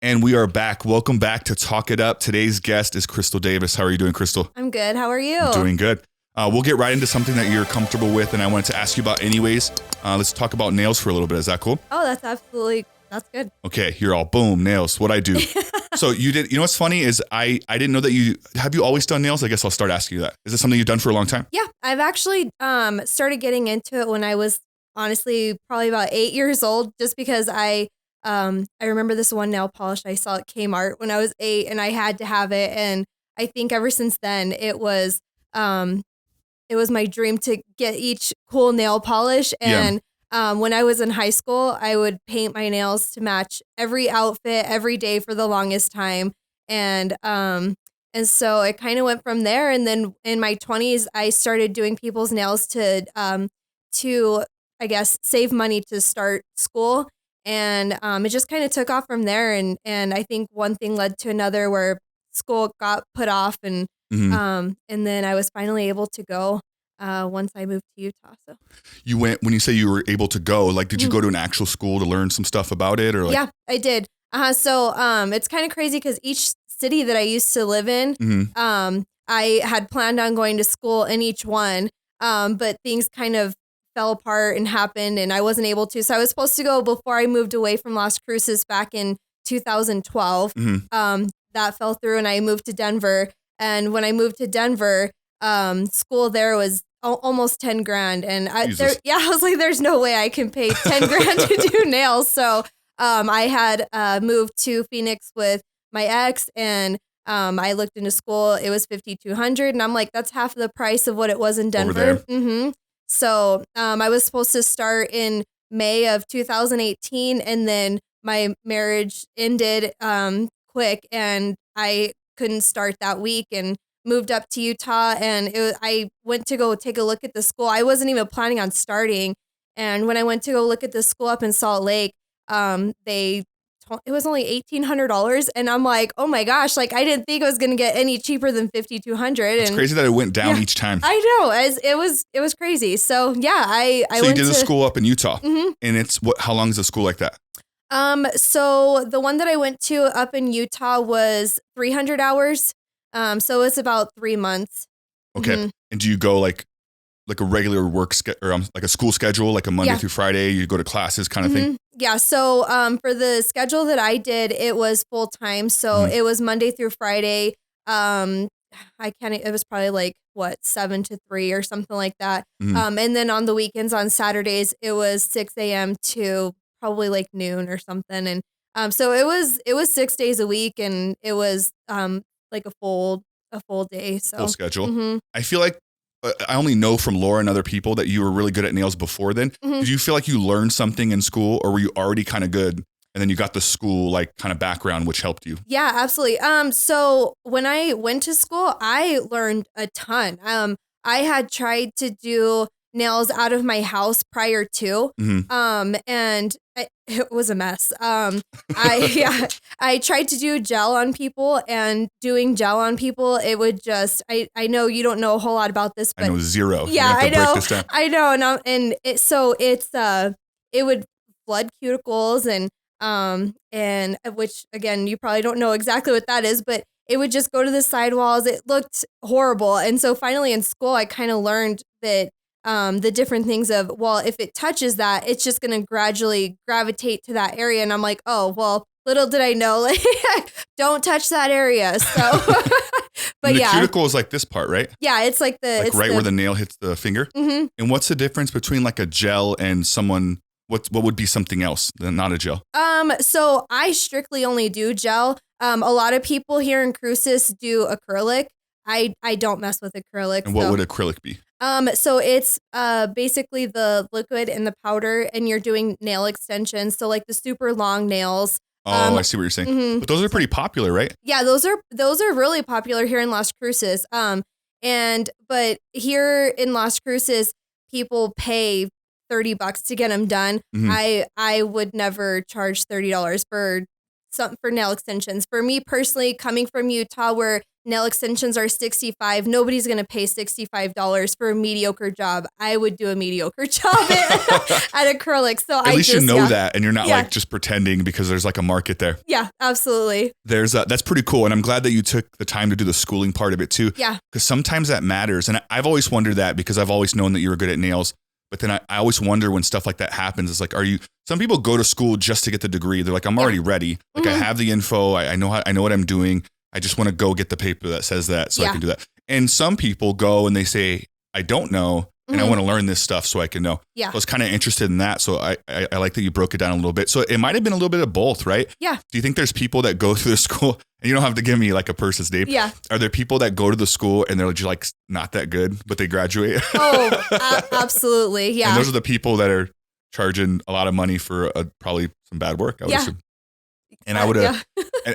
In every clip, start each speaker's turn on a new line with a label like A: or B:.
A: And we are back. Welcome back to Talk It Up. Today's guest is Crystal Davis. How are you doing, Crystal?
B: I'm good. How are you?
A: Doing good. We'll get right into something that you're comfortable with, and I wanted to ask you about anyways. Let's talk about nails for a little bit. Is that cool?
B: Oh, that's good.
A: Okay, you're all boom, nails. What I do. So you did, what's funny is I didn't know that have you always done nails? I guess I'll start asking you that. Is this something you've done for a long time?
B: Yeah, I've actually started getting into it when I was honestly probably about 8 years old, just because I remember this one nail polish I saw at Kmart when I was 8 and I had to have it. And I think ever since then it was my dream to get each cool nail polish. And when I was in high school, I would paint my nails to match every outfit every day for the longest time. And so it kind of went from there. And then in my 20s, I started doing people's nails to I guess save money to start school. And it just kind of took off from there. And I think one thing led to another where school got put off, and then I was finally able to go once I moved to Utah. So
A: you went, when you say you were able to go, like, did you go to an actual school to learn some stuff about it, or like?
B: Yeah, I did. So it's kind of crazy because each city that I used to live in, I had planned on going to school in each one, but things kind of fell apart and happened, and I wasn't able to. So I was supposed to go before I moved away from Las Cruces back in 2012. That fell through, and I moved to Denver. And when I moved to Denver, school there was almost 10 grand. And I was like, there's no way I can pay 10 grand to do nails. So I had moved to Phoenix with my ex, and I looked into school. It was $5,200, and I'm like, that's half the price of what it was in Denver. So I was supposed to start in May of 2018, and then my marriage ended quick, and I couldn't start that week, and moved up to Utah. And I went to go take a look at the school. I wasn't even planning on starting. And when I went to go look at the school up in Salt Lake, it was only $1,800. And I'm like, oh my gosh, like I didn't think it was going to get any cheaper than $5,200.
A: It's crazy that it went down each time.
B: I know, it was crazy. So yeah, I
A: so
B: went
A: you did the school up in Utah, and it's how long is a school like that?
B: So the one that I went to up in Utah was 300 hours. So it's about 3 months.
A: Okay. And do you go like a regular work or like a school schedule, like a Monday through Friday, you go to classes kind of thing?
B: Yeah. So, for the schedule that I did, it was full time. So it was Monday through Friday. It was probably like 7 to 3 or something like that. And then on the weekends, on Saturdays, it was 6 a.m. to probably like noon or something. And, so it was 6 days a week, and it was, like a full day. So
A: full schedule. I feel like I only know from Laura and other people that you were really good at nails before then. Did you feel like you learned something in school, or were you already kind of good and then you got the school like kind of background which helped you?
B: Yeah, absolutely. So when I went to school, I learned a ton. I had tried to do nails out of my house prior to, and it was a mess. I tried to do gel on people, and doing gel on people, it would just, I know you don't know a whole lot about this, but
A: I know zero.
B: Yeah, I know. And it would flood cuticles, and which again, you probably don't know exactly what that is, but it would just go to the sidewalls. It looked horrible. And so finally in school, I kind of learned that the different things of, well, if it touches that, it's just going to gradually gravitate to that area. And I'm like, oh, well, little did I know, like, don't touch that area. So, but
A: the cuticle is like this part, right?
B: Yeah, it's like
A: where the nail hits the finger. And what's the difference between like a gel and what would be something else than not a gel?
B: So I strictly only do gel. A lot of people here in Cruces do acrylic. I don't mess with acrylic.
A: And what would acrylic be?
B: So it's basically the liquid and the powder, and you're doing nail extensions. So like the super long nails.
A: Oh, I see what you're saying. But those are pretty popular, right?
B: Yeah, those are really popular here in Las Cruces. But here in Las Cruces, people pay $30 to get them done. I would never charge $30 for nail extensions. For me personally, coming from Utah, where nail extensions are $65. Nobody's going to pay $65 for a mediocre job. I would do a mediocre job at acrylic. So
A: at least you know that, and you're not like just pretending because there's like a market there.
B: Yeah, absolutely.
A: That's pretty cool. And I'm glad that you took the time to do the schooling part of it too.
B: Yeah.
A: Because sometimes that matters. And I've always wondered that because I've always known that you were good at nails. But then I always wonder when stuff like that happens, it's like, some people go to school just to get the degree. They're like, I'm already ready. Like I have the info. I know what I'm doing. I just want to go get the paper that says that so I can do that. And some people go and they say, I don't know. And I want to learn this stuff so I can know. Yeah. So I was kind of interested in that. So I like that you broke it down a little bit. So it might have been a little bit of both, right? Yeah. Do you think there's people that go through the school, and you don't have to give me like a person's name. Yeah. Are there people that go to the school and they're just like not that good, but they graduate?
B: Oh, absolutely. Yeah.
A: And those are the people that are charging a lot of money for probably some bad work, I would assume. And I would have,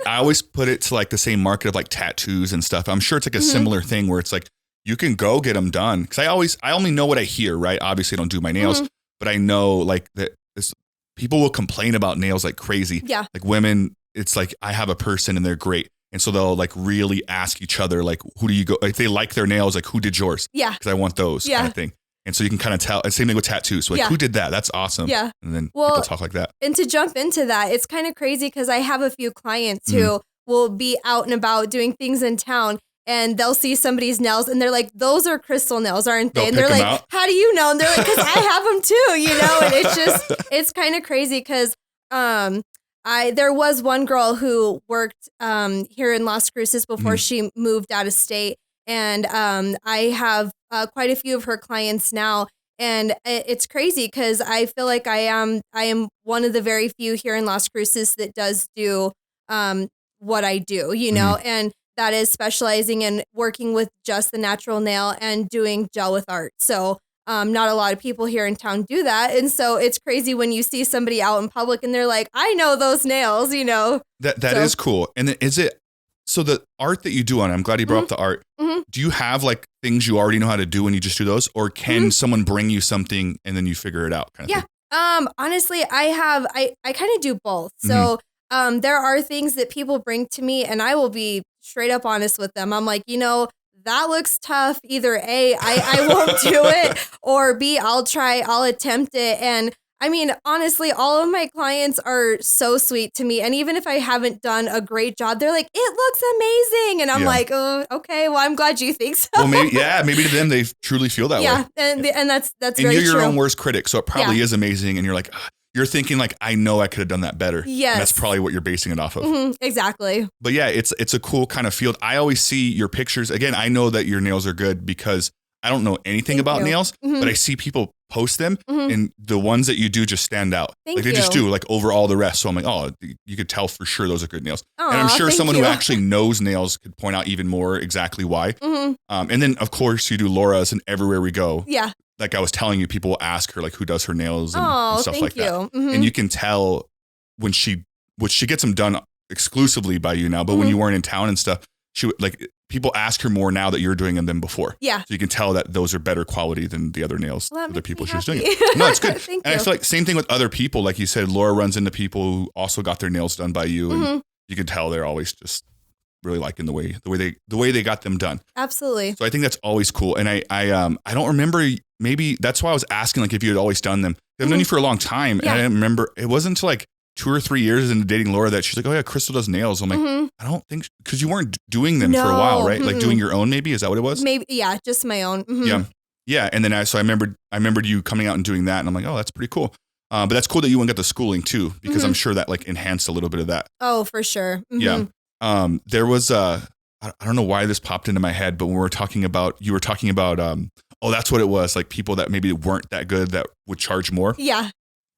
A: I always put it to like the same market of like tattoos and stuff. I'm sure it's like a similar thing where it's like, you can go get them done. Cause I only know what I hear, right? Obviously I don't do my nails, but I know like that people will complain about nails like crazy. Yeah. Like women, it's like, I have a person and they're great. And so they'll like really ask each other, like, who do you go? Like they like their nails. Like who did yours? Yeah. Cause I want those kind of thing. And so you can kind of tell, and same thing with tattoos. So like, who did that? That's awesome. Yeah. And then people talk like that.
B: And to jump into that, it's kind of crazy because I have a few clients who will be out and about doing things in town. And they'll see somebody's nails and they're like, those are crystal nails, aren't they? And they're like, how do you know? And they're like, because I have them too, you know? And it's just, it's kind of crazy because there was one girl who worked here in Las Cruces before she moved out of state. And I have quite a few of her clients now. And it's crazy because I feel like I am one of the very few here in Las Cruces that does do what I do, you know? And that is specializing in working with just the natural nail and doing gel with art. So not a lot of people here in town do that. And so it's crazy when you see somebody out in public and they're like, I know those nails, you know?
A: That is cool. And then is it, so the art that you do on it, I'm glad you brought up the art. Do you have like things you already know how to do and you just do those? Or can someone bring you something and then you figure it out kind of thing?
B: Honestly, I kind of do both. So there are things that people bring to me and I will be straight up honest with them. I'm like, you know, that looks tough. Either A, I won't do it, or B, I'll attempt it. And I mean, honestly, all of my clients are so sweet to me. And even if I haven't done a great job, they're like, it looks amazing. And I'm like, oh, okay, well, I'm glad you think so.
A: Well, maybe to them, they truly feel that way.
B: And that's very true.
A: And you're your own worst critic. So it probably is amazing. And you're like, you're thinking like, I know I could have done that better. Yes. And that's probably what you're basing it off of.
B: Exactly.
A: But yeah, it's a cool kind of field. I always see your pictures. Again, I know that your nails are good because I don't know anything about nails, but I see people post them and the ones that you do just stand out. Like they just do like over all the rest. So I'm like, oh, you could tell for sure those are good nails. And I'm sure someone who actually knows nails could point out even more exactly why. And then of course you do Laura's and everywhere we go. Yeah. Like I was telling you, people will ask her like who does her nails and stuff like that. And you can tell when she gets them done exclusively by you now, but when you weren't in town and stuff, she would like people ask her more now that you're doing them than before. Yeah. So you can tell that those are better quality than the other nails, other people she was doing it. No, it's good. And I feel like same thing with other people. Like you said, Laura runs into people who also got their nails done by you and you can tell they're always just really liking the way they got them done. Absolutely. So I think that's always cool. And I don't remember, maybe that's why I was asking like if you had always done them. I've known you for a long time and I didn't remember, it wasn't until like 2 or 3 years into dating Laura that she's like, oh yeah, Crystal does nails. I'm like, I don't think, because you weren't doing them for a while, right? Like doing your own maybe, is that what it was?
B: Maybe, yeah, just my own.
A: Yeah. Yeah. And then I remembered you coming out and doing that and I'm like, oh, that's pretty cool. But that's cool that you went and got the schooling too, because I'm sure that like enhanced a little bit of that.
B: Oh, for sure.
A: Yeah. There was I don't know why this popped into my head, but when you were talking about, oh, that's what it was. Like people that maybe weren't that good that would charge more. Yeah.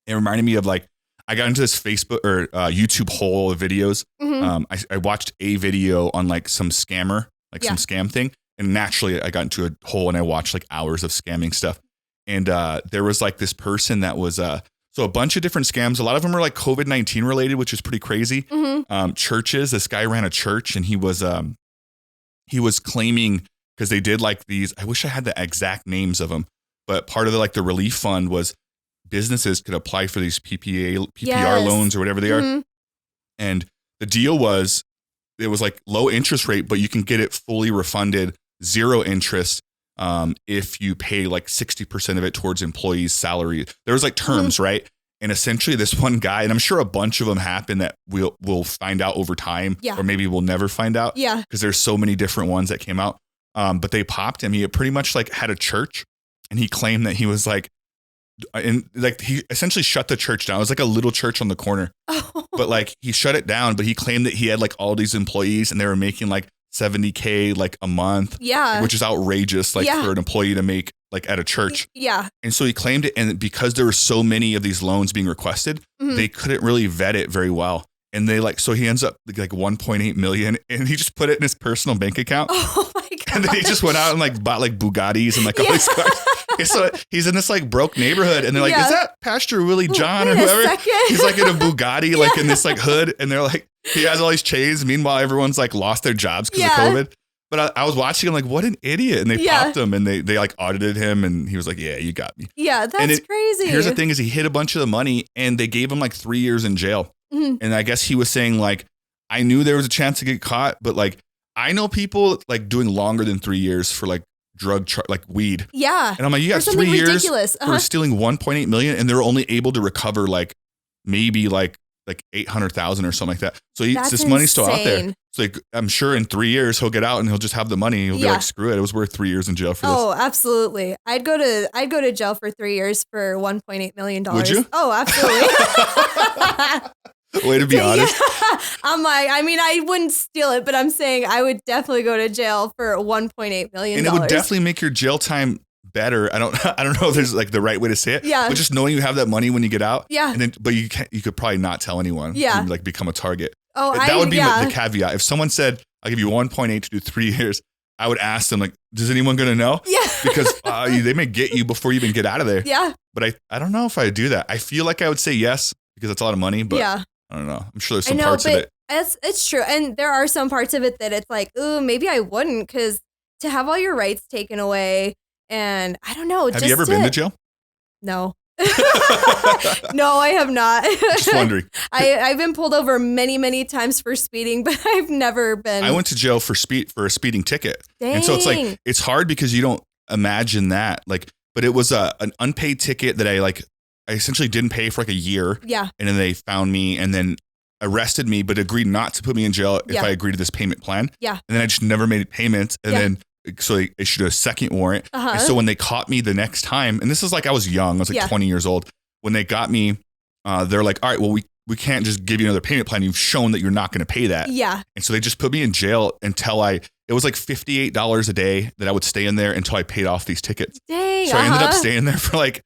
A: It reminded me of like, I got into this Facebook or YouTube hole of videos. I watched a video on like some scammer, like some scam thing. And naturally I got into a hole and I watched like hours of scamming stuff. And there was like this person that was, so a bunch of different scams. A lot of them were like COVID-19 related, which is pretty crazy. Churches, this guy ran a church and he was claiming, because they did like these, I wish I had the exact names of them, but part of the relief fund was businesses could apply for these PPR loans or whatever they are. And the deal was it was like low interest rate, but you can get it fully refunded, 0 interest. If you pay like 60% of it towards employees' salary. There was like terms, right? And essentially this one guy, and I'm sure a bunch of them happen that we'll find out over time, or maybe we'll never find out.
B: Yeah.
A: Because there's so many different ones that came out. But they popped him. He pretty much like had a church, and he claimed that he was like, and like he essentially shut the church down. It was like a little church on the corner, but like he shut it down, but he claimed that he had like all these employees and they were making like $70K like a month, which is outrageous, like for an employee to make like at a church. And so he claimed it, and because there were so many of these loans being requested, they couldn't really vet it very well. And they like, so he ends up like 1.8 million, and he just put it in his personal bank account.
B: Oh my God.
A: And then he just went out and like bought like Bugattis and like all these cars. And so he's in this like broke neighborhood, and they're like, is that Pastor Willie John or whoever? He's like in a Bugatti, like in this like hood, and they're like, he has all these chains. Meanwhile, everyone's like lost their jobs because of COVID. But I was watching him like, what an idiot. And they popped him, and they like audited him, and he was like, yeah, you got me.
B: Yeah, that's crazy.
A: Here's the thing is he hid a bunch of the money, and they gave him like 3 years in jail. And I guess he was saying like, I knew there was a chance to get caught, but like, I know people like doing longer than 3 years for like like weed. Yeah. And I'm like, you got 3 years for stealing 1.8 million, and they're only able to recover like maybe like 800,000 or something like that. So this money's still out there. So like, I'm sure in 3 years he'll get out and he'll just have the money. He'll be like, screw it. It was worth 3 years in jail for this.
B: Oh, absolutely. I'd go to jail for 3 years for $1.8 million.
A: Would you?
B: Oh, absolutely.
A: Way to be honest.
B: I'm like, I mean, I wouldn't steal it, but I'm saying I would definitely go to jail for $1.8 million.
A: And it would definitely make your jail time better. I don't know if there's like the right way to say it.
B: Yeah.
A: But just knowing you have that money when you get out.
B: Yeah.
A: And then, but you could probably not tell anyone.
B: Yeah.
A: And like become a target.
B: Oh,
A: that would be the caveat. If someone said, I'll give you 1.8 to do 3 years, I would ask them like, is anyone going to know?
B: Yeah.
A: Because they may get you before you even get out of there.
B: Yeah.
A: But I don't know if I would do that. I feel like I would say yes because it's a lot of money, but I don't know. I'm sure there's some parts of it.
B: It's true. And there are some parts of it that it's like, ooh, maybe I wouldn't, because to have all your rights taken away, and I don't know.
A: Have you ever been to jail?
B: No. No, I have not.
A: Just wondering.
B: I've been pulled over many, many times for speeding, but I've never been.
A: I went to jail for a speeding ticket.
B: Dang.
A: And so it's like, it's hard because you don't imagine that. Like, but it was an unpaid ticket that I essentially didn't pay for like a year.
B: Yeah.
A: And then they found me and then arrested me, but agreed not to put me in jail if I agreed to this payment plan.
B: Yeah.
A: And then I just never made payments. And then so they issued a second warrant. And so when they caught me the next time, and this is like I was young, I was like 20 years old. When they got me, they're like, all right, well, we can't just give you another payment plan. You've shown that you're not going to pay that. Yeah. And so they just put me in jail until it was like $58 a day that I would stay in there until I paid off these tickets.
B: Dang.
A: So I ended up staying there for like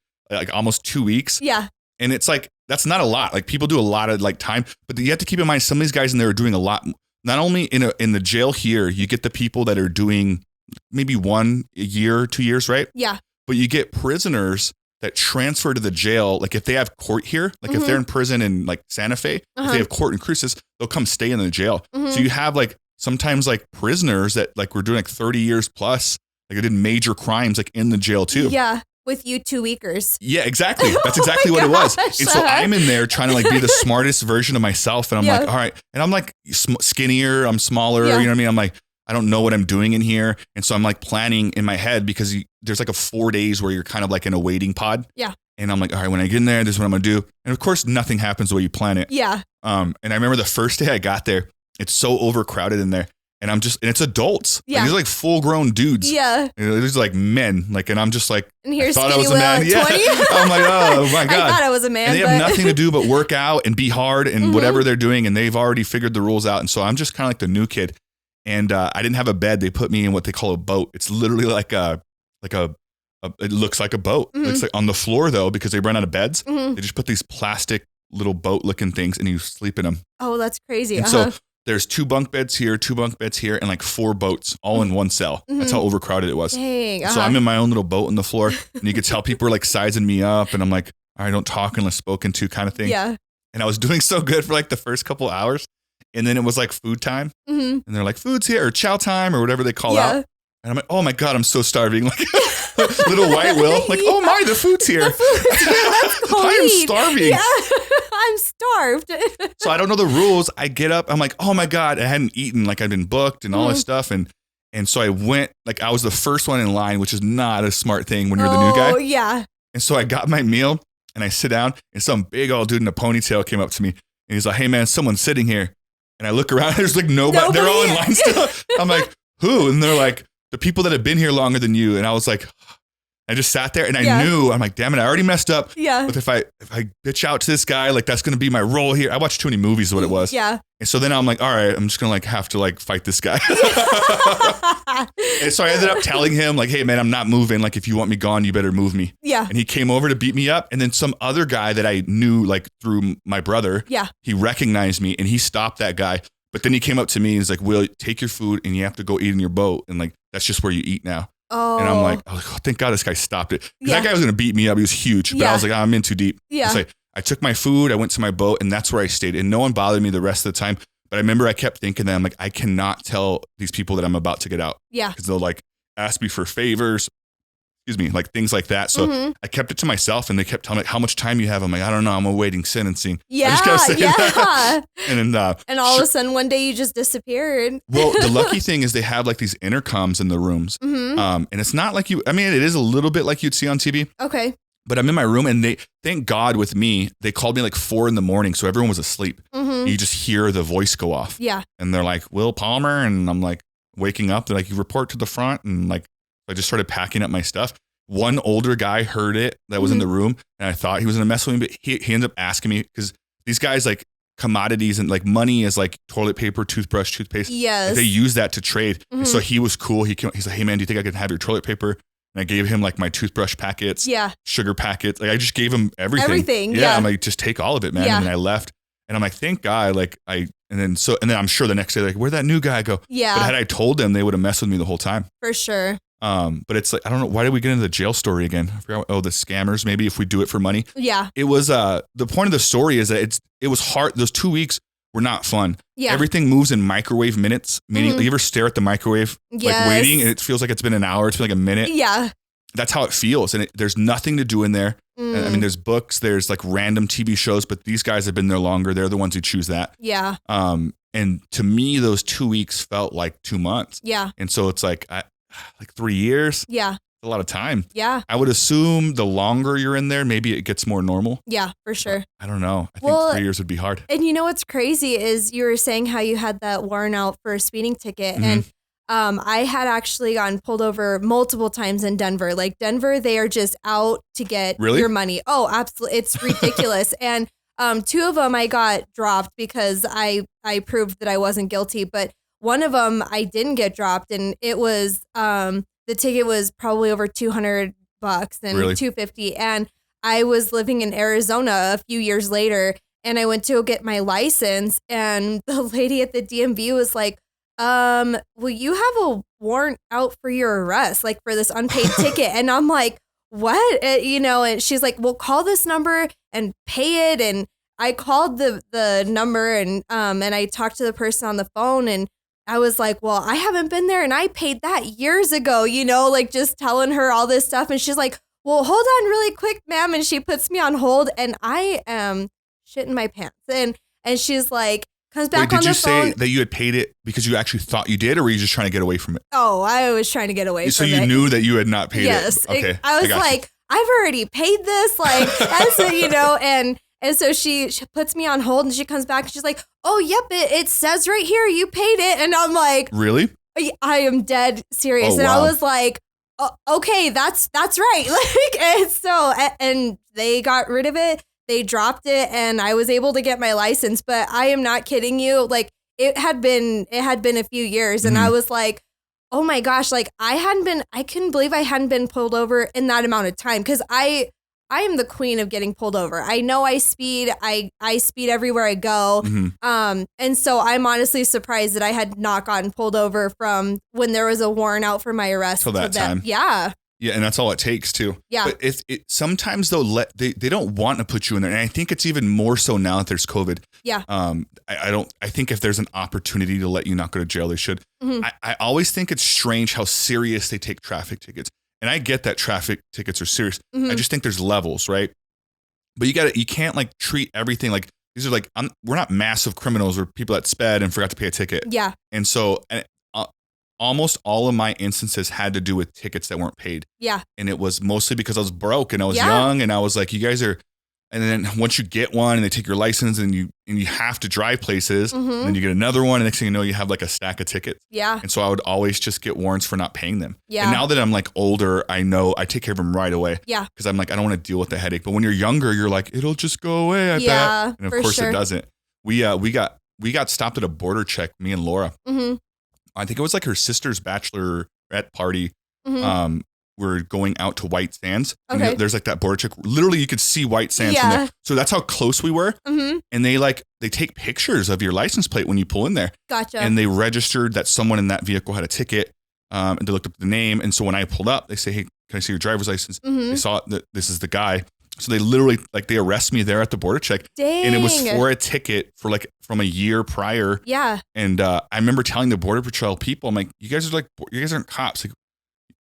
A: almost 2 weeks.
B: Yeah.
A: And it's like, that's not a lot. Like people do a lot of like time, but you have to keep in mind, some of these guys in there are doing a lot. Not only in the jail here, you get the people that are doing maybe 1 year, 2 years, right?
B: Yeah.
A: But you get prisoners that transfer to the jail. Like if they have court here, like if they're in prison in like Santa Fe, if they have court in Cruces, they'll come stay in the jail. So you have like sometimes like prisoners that like were doing like 30 years plus, like they did major crimes like in the jail too.
B: Yeah. With you 2 weekers.
A: Yeah, exactly. That's exactly what it was. And so I'm in there trying to like be the smartest version of myself. And I'm like, all right. And I'm like skinnier, I'm smaller, you know what I mean? I'm like, I don't know what I'm doing in here. And so I'm like planning in my head because there's like a 4 days where you're kind of like in a waiting pod. Yeah. And I'm like, all right, when I get in there, this is what I'm going to do. And of course, nothing happens the way you plan it. Yeah. And I remember the first day I got there, it's so overcrowded in there. And and it's adults. Yeah. Like, these are like full grown dudes. Yeah. These are like men. Like, and I'm just like,
B: and here's
A: I thought I was a man. Yeah. I'm like, oh my God.
B: I thought I was a man.
A: And they have nothing to do but work out and be hard and whatever they're doing. And they've already figured the rules out. And so I'm just kind of like the new kid. And I didn't have a bed. They put me in what they call a boat. It's literally like it looks like a boat. It's like on the floor though, because they run out of beds. They just put these plastic little boat looking things and you sleep in them.
B: Oh, that's crazy.
A: And so there's 2 bunk beds here, 2 bunk beds here, and like 4 boats all in one cell. That's how overcrowded it was.
B: Dang.
A: So I'm in my own little boat on the floor and you could tell people are like sizing me up and I'm like, all right, don't talk unless spoken to kind of thing. Yeah. And I was doing so good for like the first couple hours. And then it was like food time. And they're like, food's here or chow time or whatever they call out. And I'm like, oh my God, I'm so starving. Like little white Will. Like, oh my, the food's here.
B: The food's here. That's cool.
A: I am starving.
B: Yeah. I'm starved.
A: So I don't know the rules. I get up. I'm like, oh my God, I hadn't eaten. Like I'd been booked and all this stuff. And so I went, like I was the first one in line, which is not a smart thing when you're the new guy.
B: Oh, yeah.
A: And so I got my meal and I sit down and some big old dude in a ponytail came up to me and he's like, hey man, someone's sitting here. And I look around, there's like nobody. They're all in line still. I'm like, who? And they're like, the people that have been here longer than you. And I was like, I just sat there and I knew, I'm like, damn it, I already messed up.
B: Yeah.
A: But if I bitch out to this guy, like that's going to be my role here. I watched too many movies is what it was.
B: Yeah.
A: And so then I'm like, all right, I'm just going to like have to like fight this guy. And so I ended up telling him like, hey man, I'm not moving. Like if you want me gone, you better move me.
B: Yeah.
A: And he came over to beat me up. And then some other guy that I knew like through my brother, he recognized me and he stopped that guy. But then he came up to me and he's like, Will, take your food and you have to go eat in your boat. And like, that's just where you eat now.
B: Oh.
A: And I'm like, oh, thank God this guy stopped it. Because that guy was going to beat me up. He was huge. But I was like, I'm in too deep.
B: Yeah.
A: So I took my food, I went to my boat, and that's where I stayed. And no one bothered me the rest of the time. But I remember I kept thinking that I'm like, I cannot tell these people that I'm about to get out.
B: Yeah.
A: Because they'll like ask me for favors. Like things like that. So I kept it to myself and they kept telling me like, how much time you have. I'm like, I don't know. I'm awaiting sentencing.
B: Yeah.
A: I just kept saying that. And then,
B: and all of a sudden one day you just disappeared.
A: Well, the lucky thing is they have like these intercoms in the rooms. And it's not like it is a little bit like you'd see on TV.
B: Okay.
A: But I'm in my room and they, thank God with me, they called me like 4 a.m. So everyone was asleep. You just hear the voice go off.
B: Yeah.
A: And they're like, Will Palmer. And I'm like waking up. They're like, you report to the front. And like, I just started packing up my stuff. One older guy heard it that was in the room and I thought he was going to mess with me, but he ended up asking me because these guys like commodities and like money is like toilet paper, toothbrush, toothpaste.
B: Yes.
A: They use that to trade. So he was cool. He's like, hey man, do you think I can have your toilet paper? And I gave him like my toothbrush packets, sugar packets. Like I just gave him everything. Yeah. I'm like, just take all of it, man. And then I left and I'm like, thank God. Like and then I'm sure the next day, like, where'd that new guy go? Yeah. But had I told them, they would have messed with me the whole time.
B: For sure.
A: But it's like, I don't know. Why did we get into the jail story again? I forgot. Oh, the scammers, maybe if we do it for money. Yeah. It was, the point of the story is that it was hard. Those 2 weeks were not fun. Yeah. Everything moves in microwave minutes, meaning you ever stare at the microwave, like waiting and it feels like it's been an hour. It's been like a minute. Yeah. That's how it feels. And there's nothing to do in there. I mean, there's books, there's like random TV shows, but these guys have been there longer. They're the ones who choose that. Yeah. And to me, those 2 weeks felt like 2 months. Yeah. And so it's like 3 years. Yeah. A lot of time. Yeah. I would assume the longer you're in there, maybe it gets more normal.
B: Yeah, for sure.
A: I don't know. I think 3 years would be hard.
B: And you know what's crazy is you were saying how you had that warrant out for a speeding ticket. And I had actually gotten pulled over multiple times in Denver. Like Denver, they are just out to get your money. Oh, absolutely. It's ridiculous. And 2 of them I got dropped because I proved that I wasn't guilty. But one of them I didn't get dropped, and it was the ticket was probably over $200 and $250. And I was living in Arizona a few years later, and I went to go get my license, and the lady at the DMV was like, well, you have a warrant out for your arrest, like for this unpaid ticket. And I'm like, what? And she's like, well, call this number and pay it. And I called the number and I talked to the person on the phone, and I was like, well, I haven't been there and I paid that years ago, like just telling her all this stuff. And she's like, well, hold on really quick, ma'am. And she puts me on hold and I am shitting my pants. And she's like, comes back on the phone. Did you say that you had paid it because you actually thought you did, or were you just trying to get away from it? Oh, I was trying to get away from it. So you knew that you had not paid it? Yes. Okay. I was like, I've already paid this, like, and so she puts me on hold and she comes back and she's like, oh, yep, it says right here you paid it. And I'm like, really? I am dead serious. And I was like, oh, okay, that's right. Like, and so, and they got rid of it. They dropped it and I was able to get my license, but I am not kidding you. Like it had been a few years and I was like, oh my gosh, like I couldn't believe I hadn't been pulled over in that amount of time. Cause I am the queen of getting pulled over. I know I speed. I speed everywhere I go. And so I'm honestly surprised that I had not gotten pulled over from when there was a warrant out for my arrest. Till that time. Yeah. Yeah, and that's all it takes too. Yeah. But it sometimes though they don't want to put you in there, and I think it's even more so now that there's COVID. Yeah. I think if there's an opportunity to let you not go to jail, they should. I always think it's strange how serious they take traffic tickets, and I get that traffic tickets are serious. I just think there's levels, right? But you can't like treat everything like
A: these are like, we're not massive criminals. We're people that sped and forgot to pay a ticket.
B: Yeah.
A: And so almost all of my instances had to do with tickets that weren't paid.
B: Yeah.
A: And it was mostly because I was broke and I was young and I was like, you guys are, and then once you get one and they take your license and you have to drive places, and then you get another one, and next thing you know, you have like a stack of tickets.
B: Yeah.
A: And so I would always just get warrants for not paying them.
B: Yeah.
A: And now that I'm like older, I know I take care of them right away.
B: Yeah.
A: Because I'm like, I don't want to deal with the headache. But when you're younger, you're like, it'll just go away, I bet. And of course it doesn't. We got stopped at a border check, me and Laura. I think it was like her sister's bachelorette party. We're going out to White Sands.
B: Okay.
A: And there's like that border check. Literally, you could see White Sands from there. So that's how close we were. And they take pictures of your license plate when you pull in there.
B: Gotcha.
A: And they registered that someone in that vehicle had a ticket. And they looked up the name. And so when I pulled up, they say, hey, can I see your driver's license? They saw that this is the guy. So they literally they arrest me there at the border check.
B: Dang.
A: And it was for a ticket for like from a year prior.
B: Yeah.
A: And I remember telling the Border Patrol people, I'm like, you guys aren't cops.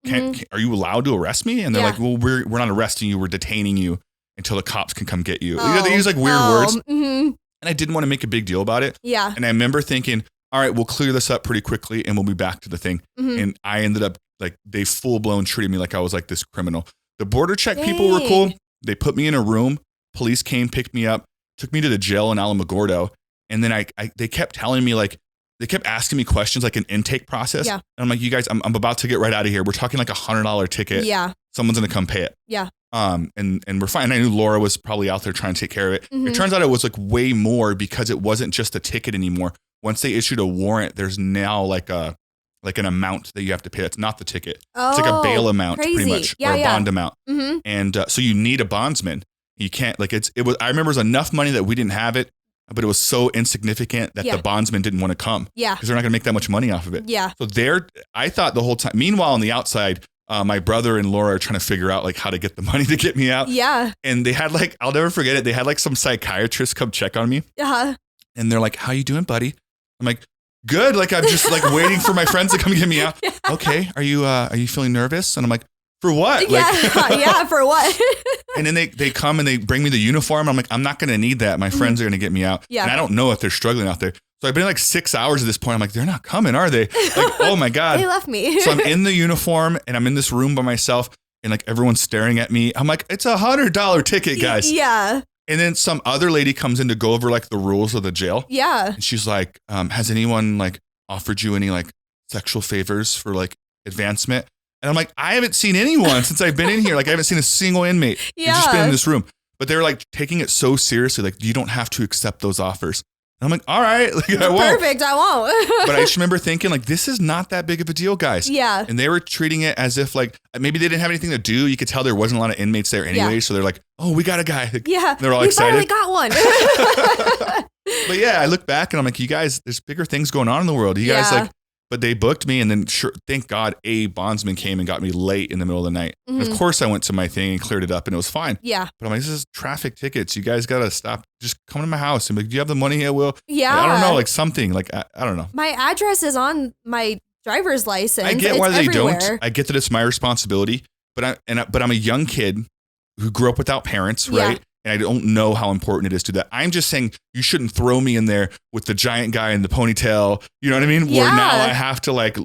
A: Like, are you allowed to arrest me? And they're like, well, we're not arresting you. We're detaining you until the cops can come get you. They use like weird words. And I didn't want to make a big deal about it.
B: Yeah.
A: And I remember thinking, all right, we'll clear this up pretty quickly and we'll be back to the thing. And I ended up like, they full blown treated me like I was like this criminal. The border check people were cool. They put me in a room. Police came, picked me up, took me to the jail in Alamogordo. And then they kept telling me like, they kept asking me questions like an intake process. Yeah. And I'm like, you guys, I'm about to get right out of here. We're talking like $100 ticket. Yeah. Someone's going to come pay it. Yeah. And we're fine. I knew Laura was probably out there trying to take care of it. It turns out it was like way more because it wasn't just a ticket anymore. Once they issued a warrant, there's now like an amount that you have to pay. That's not the ticket. It's like a bail amount pretty much, or a bond amount. And so you need a bondsman. You can't like it was. I remember it was enough money that we didn't have it, but it was so insignificant that the bondsman didn't want to come. Yeah. Because they're not going to make that much money off of it. Yeah. So I thought the whole time, meanwhile, on the outside, my brother and Laura are trying to figure out like how to get the money to get me out. Yeah. And they had like, I'll never forget it. They had like some psychiatrist come check on me. And they're like, how you doing, buddy? I'm like, good. Like, I'm just like waiting for my friends to come get me out. Okay. Are you feeling nervous? And I'm like, for what?
B: Yeah.
A: Like,
B: yeah. For what?
A: And then they come and they bring me the uniform. I'm like, I'm not going to need that. My friends are going to get me out. Yeah. And I don't know if they're struggling out there. So I've been like 6 hours at this point. I'm like, they're not coming, are they? Like, oh my God.
B: They left me.
A: So I'm in the uniform and I'm in this room by myself and like everyone's staring at me. I'm like, it's $100 ticket, guys. Yeah. And then some other lady comes in to go over like the rules of the jail. Yeah. And she's like, has anyone like offered you any like sexual favors for like advancement? And I'm like, I haven't seen anyone since I've been in here. Like I haven't seen a single inmate. Yeah. I've just been in this room. But they're like taking it so seriously. Like you don't have to accept those offers. And I'm like, all right, like, I won't.
B: Perfect, I won't.
A: But I just remember thinking like, this is not that big of a deal, guys. Yeah. And they were treating it as if like, maybe they didn't have anything to do. You could tell there wasn't a lot of inmates there anyway. Yeah. So they're like, oh, we got a guy.
B: Yeah.
A: They're all excited.
B: We finally got one.
A: But yeah, I look back and I'm like, you guys, there's bigger things going on in the world. You guys like, but they booked me and then thank God a bondsman came and got me late in the middle of the night. And of course I went to my thing and cleared it up and it was fine. Yeah. But I'm like, this is traffic tickets. You guys got to stop. Just come to my house and be like, do you have the money? I will. Yeah. Like, I don't know. Like something like, I don't know.
B: My address is on my driver's license.
A: I get why they don't. I get that it's my responsibility, but I'm a young kid who grew up without parents. Right. Yeah. And I don't know how important it is to that. I'm just saying you shouldn't throw me in there with the giant guy in the ponytail. You know what I mean? Yeah. Where now I have to like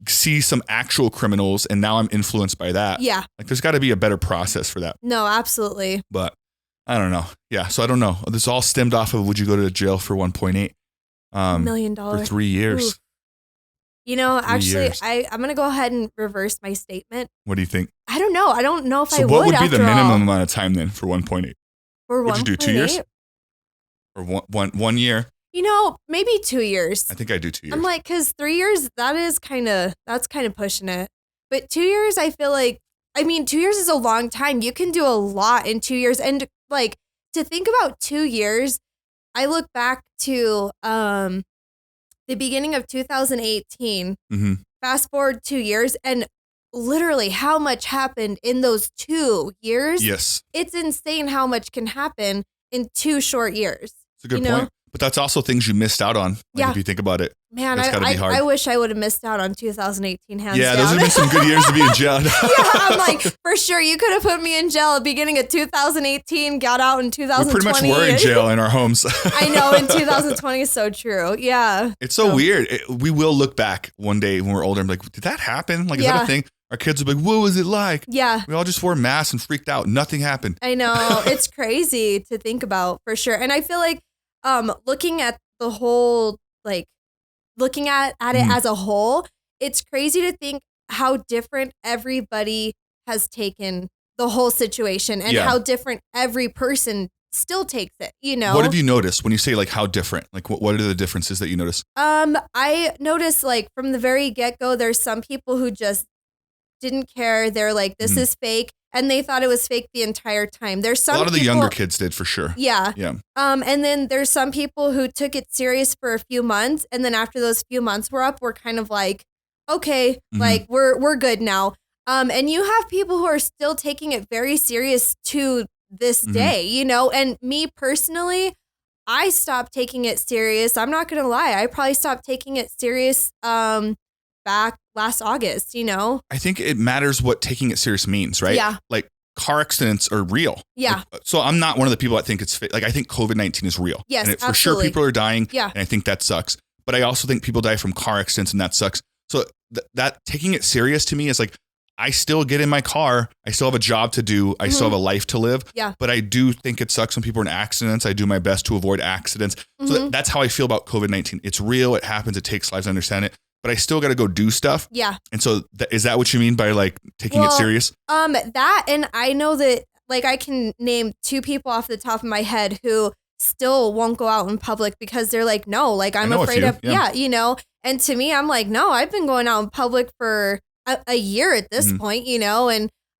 A: see some actual criminals and now I'm influenced by that. Yeah. Like there's got to be a better process for that.
B: No, absolutely.
A: But I don't know. Yeah. So I don't know. This all stemmed off of would you go to jail for $1.8 million for 3 years? Ooh.
B: You know, actually, I'm going to go ahead and reverse my statement.
A: What do you think?
B: I don't know. I don't know if I would.
A: So what would be the minimum amount of time then for 1.8? What'd you do, 2 years? Or one year?
B: You know, maybe 2 years.
A: I think I do 2 years.
B: I'm like, because 3 years, that's kind of pushing it. But 2 years, I feel like, 2 years is a long time. You can do a lot in 2 years. And like, to think about 2 years, I look back to the beginning of 2018, fast forward 2 years, and literally how much happened in those 2 years. Yes. It's insane how much can happen in 2 short years.
A: It's a good point. But that's also things you missed out on, like if you think about it.
B: Man,
A: That's gotta be hard.
B: I wish I would have missed out on 2018 hands
A: Yeah,
B: down.
A: those would have been some good years to be in jail.
B: Yeah, I'm like, for sure, you could have put me in jail at the beginning of 2018, got out in 2020.
A: We pretty much were in jail in our homes.
B: I know, in 2020 is so true. Yeah.
A: It's so weird. We will look back one day when we're older and be like, did that happen? Like, is that a thing? Our kids will be like, what was it like?
B: Yeah.
A: We all just wore masks and freaked out. Nothing happened.
B: I know. It's crazy to think about, for sure. And I feel like looking at the whole, like, looking at it as a whole, it's crazy to think how different everybody has taken the whole situation and how different every person still takes it, you know?
A: What have you noticed when you say like how different? Like what are the differences that you notice?
B: I noticed like from the very get-go, there's some people who just didn't care. They're like, this is fake. And they thought it was fake the entire time. There's some
A: a lot of the younger kids did for sure.
B: Yeah.
A: Yeah.
B: And then there's some people who took it serious for a few months. And then after those few months were up, we're kind of like, okay, like we're good now. And you have people who are still taking it very serious to this day, you know, and me personally, I stopped taking it serious. I'm not going to lie. I probably stopped taking it serious back last August, you know?
A: I think it matters what taking it serious means, right?
B: Yeah.
A: Like car accidents are real.
B: Yeah.
A: Like, so I'm not one of the people that think it's fake. Like I think COVID-19 is real.
B: Yes,
A: and for
B: absolutely.
A: sure people are dying.
B: Yeah.
A: And I think that sucks. But I also think people die from car accidents and that sucks. So that taking it serious to me is like, I still get in my car. I still have a job to do. I still have a life to live.
B: Yeah.
A: But I do think it sucks when people are in accidents. I do my best to avoid accidents. So that's how I feel about COVID-19. It's real. It happens. It takes lives. I understand it. But I still got to go do stuff.
B: Yeah.
A: And so is that what you mean by like taking it serious?
B: That, and I know that like I can name 2 people off the top of my head who still won't go out in public because they're like, no, like I'm afraid of, you know? And to me, I'm like, no, I've been going out in public for a year at this point, you know?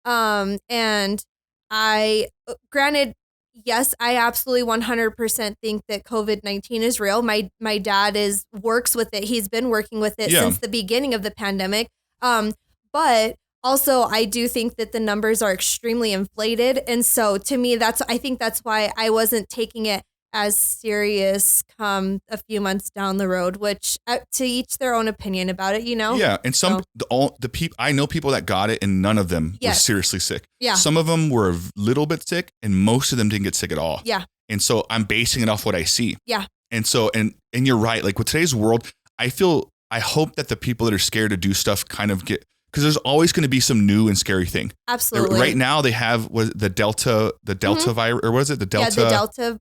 B: And I, granted, yes, I absolutely 100% think that COVID-19 is real. My dad works with it. He's been working with it since the beginning of the pandemic. But also I do think that the numbers are extremely inflated. And so to me, I think that's why I wasn't taking it as serious come a few months down the road, which to each their own opinion about it, you know?
A: Yeah. And the people, I know people that got it and none of them were seriously sick.
B: Yeah.
A: Some of them were a little bit sick and most of them didn't get sick at all.
B: Yeah.
A: And so I'm basing it off what I see.
B: Yeah.
A: And so, and you're right. Like with today's world, I hope that the people that are scared to do stuff kind of get, because there's always going to be some new and scary thing.
B: Absolutely.
A: Right now they have the Delta virus, or was it the Delta?
B: Yeah, the Delta virus.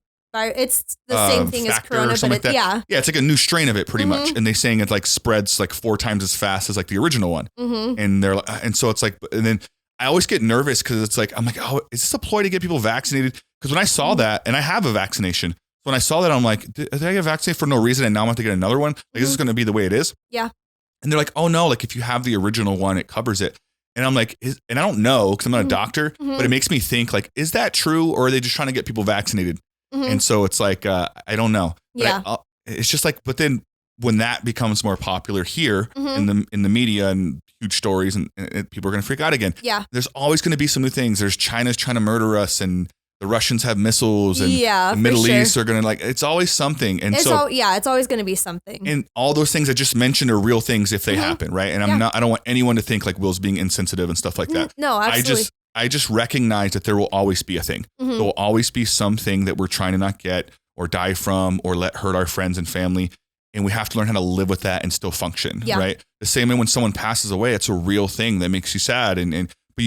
B: It's the same thing as Corona, but
A: yeah, it's like a new strain of it pretty much. And they're saying it like spreads like 4 times as fast as like the original one. And so it's like, and then I always get nervous because it's like, I'm like, oh, is this a ploy to get people vaccinated? Because when I saw that, and I have a vaccination, when I saw that, I'm like, did I get vaccinated for no reason and now I'm going to get another one? Like, this is going to be the way it is?
B: Yeah.
A: And they're like, oh no, like if you have the original one, it covers it. And I'm like, and I don't know because I'm not a doctor, but it makes me think like, is that true? Or are they just trying to get people vaccinated? And so it's like, I don't know. But it's just like, but then when that becomes more popular here in the media and huge stories and people are going to freak out again.
B: Yeah.
A: There's always going to be some new things. There's China's trying to murder us and the Russians have missiles and the Middle East are going to like, it's always something. And it's
B: always going to be something.
A: And all those things I just mentioned are real things if they happen. Right. And I don't want anyone to think like Will's being insensitive and stuff like that.
B: No, absolutely.
A: I just recognize that there will always be a thing. There will always be something that we're trying to not get or die from or let hurt our friends and family. And we have to learn how to live with that and still function. Yeah. Right. The same way when someone passes away, it's a real thing that makes you sad. But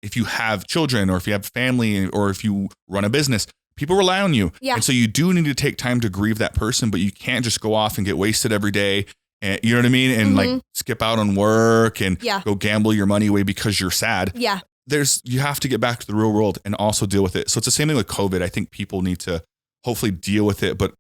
A: if you have children or if you have family or if you run a business, people rely on you. Yeah. And so you do need to take time to grieve that person, but you can't just go off and get wasted every day. And you know what I mean? And like skip out on work and go gamble your money away because you're sad.
B: Yeah.
A: You have to get back to the real world and also deal with it. So it's the same thing with COVID. I think people need to hopefully deal with it, but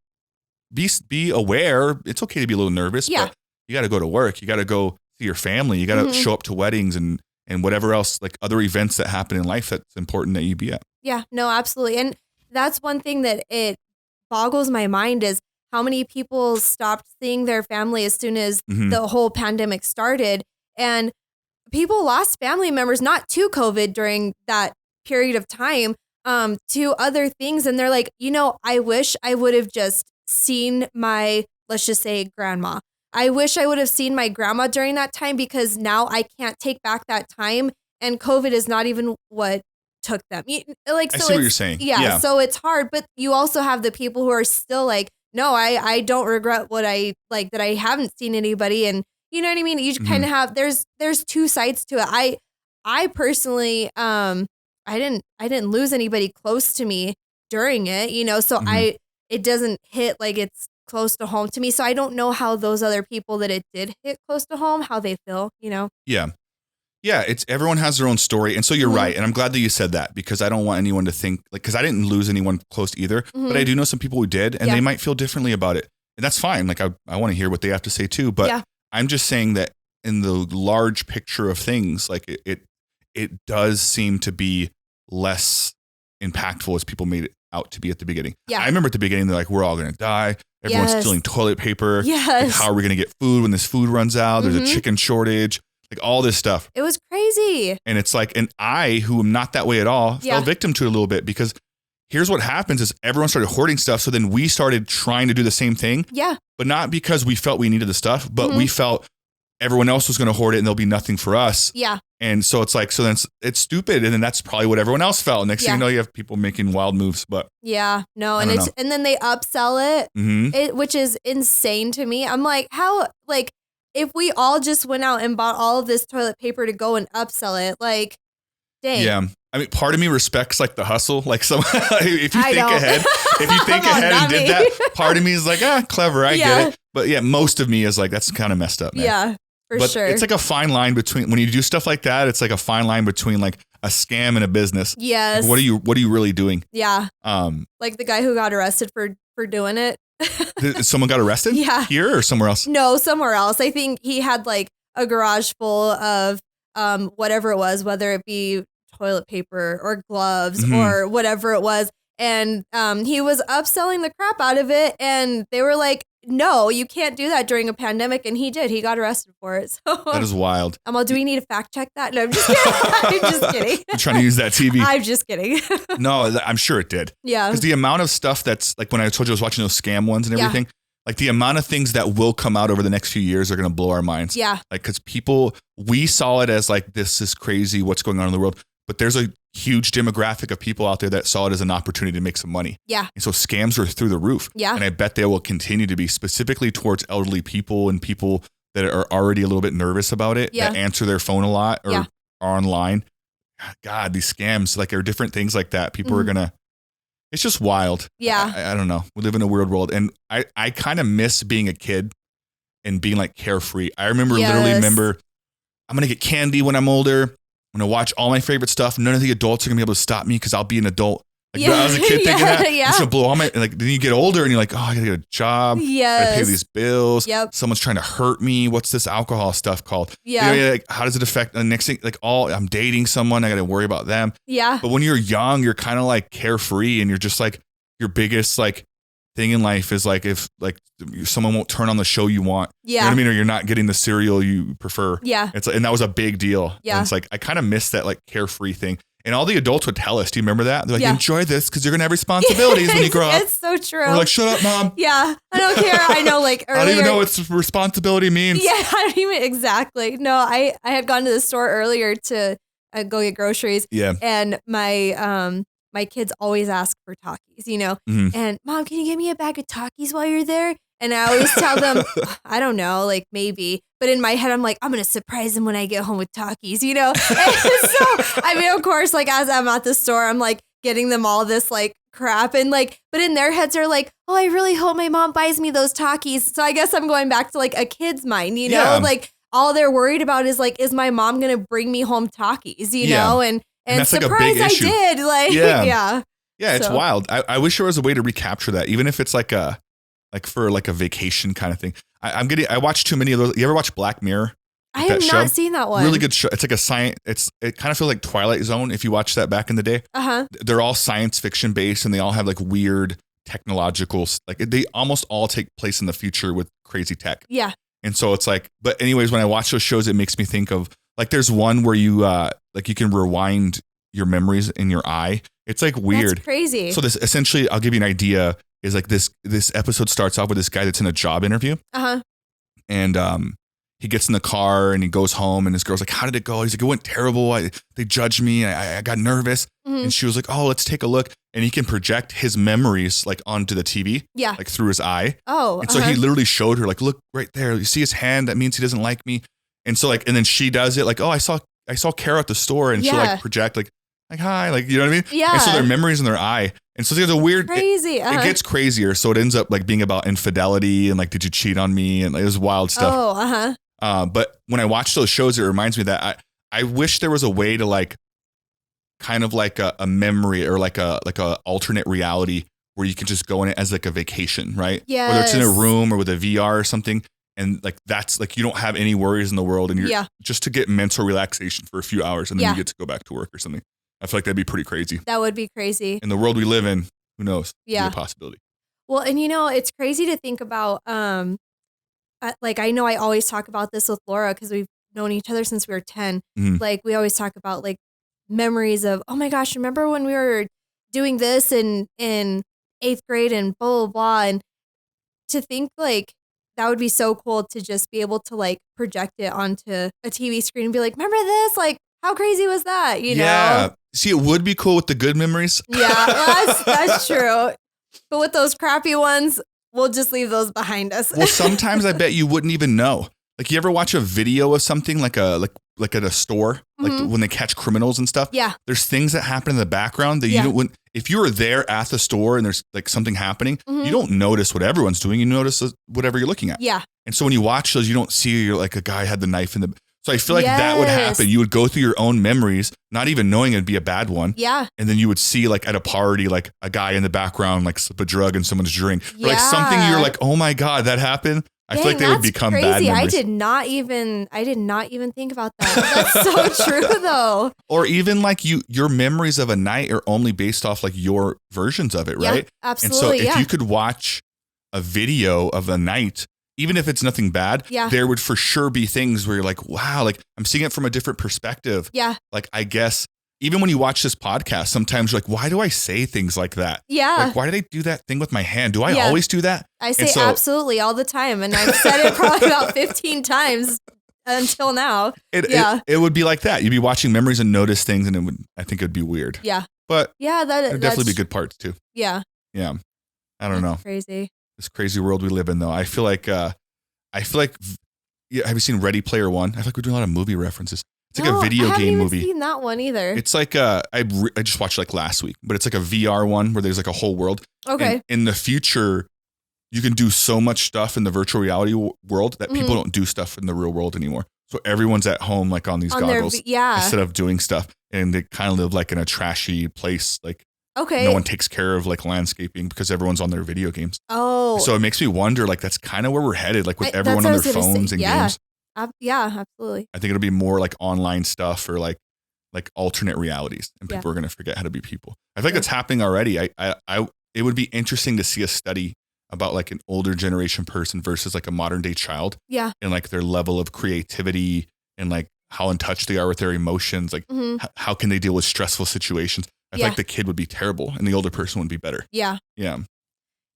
A: be aware. It's okay to be a little nervous, but you got to go to work. You got to go see your family. You got to show up to weddings and whatever else, like other events that happen in life that's important that you be at.
B: Yeah, no, absolutely. And that's one thing that it boggles my mind is how many people stopped seeing their family as soon as the whole pandemic started. And people lost family members, not to COVID during that period of time, to other things. And they're like, I wish I would have just seen my, let's just say grandma, I wish I would have seen my grandma during that time because now I can't take back that time. And COVID is not even what took them. Like,
A: I
B: so
A: see what you're saying.
B: Yeah. So it's hard, but you also have the people who are still like, no, I don't regret what I like that I haven't seen anybody. And you know what I mean? You kind of have, there's two sides to it. I personally, I didn't lose anybody close to me during it, you know, so it doesn't hit like it's close to home to me. So I don't know how those other people that it did hit close to home, how they feel, you know?
A: Yeah. Yeah, everyone has their own story. And so you're right. And I'm glad that you said that because I don't want anyone to think like, because I didn't lose anyone close either, but I do know some people who did and they might feel differently about it. And that's fine. Like I want to hear what they have to say too. But I'm just saying that in the large picture of things, like it does seem to be less impactful as people made it out to be at the beginning. Yeah. I remember at the beginning, they're like, we're all going to die. Everyone's stealing toilet paper. Like, how are we going to get food when this food runs out? There's a chicken shortage. Like all this stuff.
B: It was crazy.
A: And it's like, and I, who am not that way at all, fell victim to it a little bit because here's what happens is everyone started hoarding stuff. So then we started trying to do the same thing. Yeah. But not because we felt we needed the stuff, but we felt everyone else was going to hoard it and there'll be nothing for us. Yeah. And so it's like, so then it's stupid. And then that's probably what everyone else felt. Next thing you know, you have people making wild moves, but.
B: Yeah, no. And and then they upsell it, which is insane to me. I'm like, how, like, if we all just went out and bought all of this toilet paper to go and upsell it, like, dang.
A: Yeah. I mean, part of me respects like the hustle. Like if you think ahead and did that, part of me is like, clever. I get it. But yeah, most of me is like, that's kind of messed up, man.
B: Yeah, for sure.
A: It's like a fine line between when you do stuff like that. It's like a fine line between like a scam and a business.
B: Yes.
A: Like, what are you really doing?
B: Yeah. Like the guy who got arrested for doing it.
A: Someone got arrested?
B: Yeah.
A: Here or somewhere else?
B: No, somewhere else. I think he had like a garage full of whatever it was, whether it be toilet paper or gloves or whatever it was. And he was upselling the crap out of it. And they were like, no, you can't do that during a pandemic. And he did. He got arrested for it. So
A: that is wild.
B: I'm all, do we need to fact check that? No, I'm just kidding. I'm just kidding.
A: You're trying to use that TV.
B: I'm just kidding.
A: No, I'm sure it did. Yeah. Because the amount of stuff that's like when I told you I was watching those scam ones and everything, like the amount of things that will come out over the next few years are going to blow our minds. Yeah. Like, because we saw it as like, this is crazy, what's going on in the world. But there's a huge demographic of people out there that saw it as an opportunity to make some money. Yeah. And so scams are through the roof. Yeah. And I bet they will continue to be specifically towards elderly people and people that are already a little bit nervous about it, that answer their phone a lot or are online. God, these scams, like, are different things like that. People are going to, it's just wild. Yeah. I don't know. We live in a weird world. And I kind of miss being a kid and being like carefree. I literally remember, I'm going to get candy when I'm older. I'm going to watch all my favorite stuff. None of the adults are going to be able to stop me because I'll be an adult. Like, I was a kid thinking that. I'm just going to blow all my, like, then you get older and you're like, oh, I got to get a job. I got to pay these bills. Yep. Someone's trying to hurt me. What's this alcohol stuff called? Yeah. You know, like, how does it affect the next thing? Like, I'm dating someone. I got to worry about them. Yeah. But when you're young, you're kind of like carefree and you're just like, your biggest like thing in life is like, if like someone won't turn on the show you want, you know what I mean? Or you're not getting the cereal you prefer. Yeah. It's like, and that was a big deal. Yeah. And it's like, I kind of miss that like carefree thing. And all the adults would tell us, do you remember that? They're like, enjoy this because you're going to have responsibilities when you grow up.
B: It's so true.
A: We're like, shut up, Mom.
B: Yeah. I don't care. I know, like, earlier.
A: I don't even know what responsibility means.
B: Yeah. I don't even, exactly. No, I had gone to the store earlier to go get groceries. Yeah. And my kids always ask for Takis, you know, and Mom, can you give me a bag of Takis while you're there? And I always tell them, I don't know, like maybe. But in my head, I'm like, I'm going to surprise them when I get home with Takis, you know? And so, I mean, of course, like as I'm at the store, I'm like getting them all this like crap. And like, but in their heads are like, oh, I really hope my mom buys me those Takis. So I guess I'm going back to like a kid's mind, you know? Like all they're worried about is like, is my mom going to bring me home Takis, you know? And that's surprise, like a big issue. I did. Like, yeah,
A: it's wild. I wish there was a way to recapture that, even if it's like for like a vacation kind of thing. I watch too many of those. You ever watch Black Mirror?
B: I have not seen that one.
A: Really good show. It's like a science. It kind of feels like Twilight Zone if you watched that back in the day. They're all science fiction based, and they all have like weird technological. Like they almost all take place in the future with crazy tech. Yeah. And so it's like, but anyways, when I watch those shows, it makes me think of like there's one where you like you can rewind your memories in your eye. It's like weird.
B: That's crazy.
A: So this essentially, I'll give you an idea. Is like this episode starts off with this guy that's in a job interview. And he gets in the car and he goes home and his girl's like, how did it go? He's like, it went terrible. They judged me. I got nervous. And she was like, oh, let's take a look. And he can project his memories like onto the TV, like through his eye.
B: Oh,
A: and so he literally showed her like, look right there. You see his hand? That means he doesn't like me. And so like, and then she does it like, oh, I saw Kara at the store, and she'll like project like hi, like, you know what I mean?
B: Yeah.
A: And so their memeries in their eye. And so there's a weird,
B: crazy.
A: It gets crazier. So it ends up like being about infidelity and like, did you cheat on me? And like, it was wild stuff.
B: Oh,
A: but when I watch those shows, it reminds me that I wish there was a way to like, kind of like a memory or like a alternate reality where you can just go in it as like a vacation, right?
B: Yeah.
A: Whether it's in a room or with a VR or something. And like, that's like, you don't have any worries in the world, and you're just to get mental relaxation for a few hours, and then you get to go back to work or something. I feel like that'd be pretty crazy.
B: That would be crazy.
A: In the world we live in, who knows?
B: Yeah.
A: It'd be a possibility.
B: Well, and it's crazy to think about, like, I know I always talk about this with Laura because we've known each other since we were 10. Like, we always talk about like memories of, oh my gosh, remember when we were doing this in 8th grade and blah, blah, blah. And to think like that would be so cool to just be able to like project it onto a TV screen and be like, remember this? Like, how crazy was that? You know?
A: See, it would be cool with the good memories.
B: Yeah, well, that's true. But with those crappy ones, we'll just leave those behind us.
A: Well, sometimes I bet you wouldn't even know. Like, you ever watch a video of something like at a store, like when they catch criminals and stuff?
B: Yeah.
A: There's things that happen in the background that you don't, if you were there at the store and there's like something happening, you don't notice what everyone's doing. You notice whatever you're looking at.
B: Yeah.
A: And so when you watch those, you don't see you're like a guy had the knife in the. So I feel like that would happen. You would go through your own memories, not even knowing it'd be a bad one.
B: Yeah.
A: And then you would see like at a party, like a guy in the background, like slip a drug in someone's drink. Or like something you're like, oh my God, that happened. I feel like they would become
B: crazy.
A: bad memories.
B: I did not even think about that. That's so true though.
A: Or even like your memories of a night are only based off like your versions of it, right?
B: Yeah, absolutely.
A: And so if you could watch a video of a night, even if it's nothing bad, there would for sure be things where you're like, wow, like I'm seeing it from a different perspective.
B: Yeah.
A: Like, I guess even when you watch this podcast, sometimes you're like, why do I say things like that?
B: Yeah.
A: Like, why did I do that thing with my hand? Do I always do that?
B: I say absolutely all the time. And I've said it probably about 15 times until now.
A: It would be like that. You'd be watching memories and notice things, and I think it'd be weird.
B: Yeah.
A: But
B: there'd
A: definitely be good parts too.
B: Yeah.
A: Yeah. I don't know.
B: Crazy.
A: This crazy world we live in, though. I feel like, have you seen Ready Player One? I feel like we're doing a lot of movie references. It's like a video game movie. I haven't seen
B: that one either.
A: It's like, I just watched like last week, but it's like a VR one where there's like a whole world.
B: Okay.
A: And in the future, you can do so much stuff in the virtual reality world that people don't do stuff in the real world anymore. So everyone's at home, like on these goggles instead of doing stuff. And they kind of live like in a trashy place. Like, no one takes care of like landscaping because everyone's on their video games.
B: Oh.
A: So it makes me wonder, like, that's kind of where we're headed, like with everyone on their phones and games.
B: Yeah, absolutely.
A: I think it'll be more like online stuff or like alternate realities, and people are going to forget how to be people. I think it's happening already. It would be interesting to see a study about like an older generation person versus like a modern day child.
B: Yeah.
A: And like their level of creativity and like how in touch they are with their emotions. Like how can they deal with stressful situations? I feel like the kid would be terrible and the older person would be better.
B: Yeah.
A: Yeah.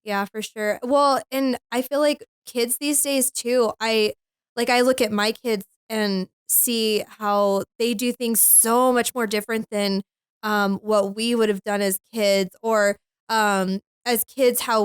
B: Yeah, for sure. Well, and I feel like kids these days too, I look at my kids and see how they do things so much more different than what we would have done as kids, or as kids, how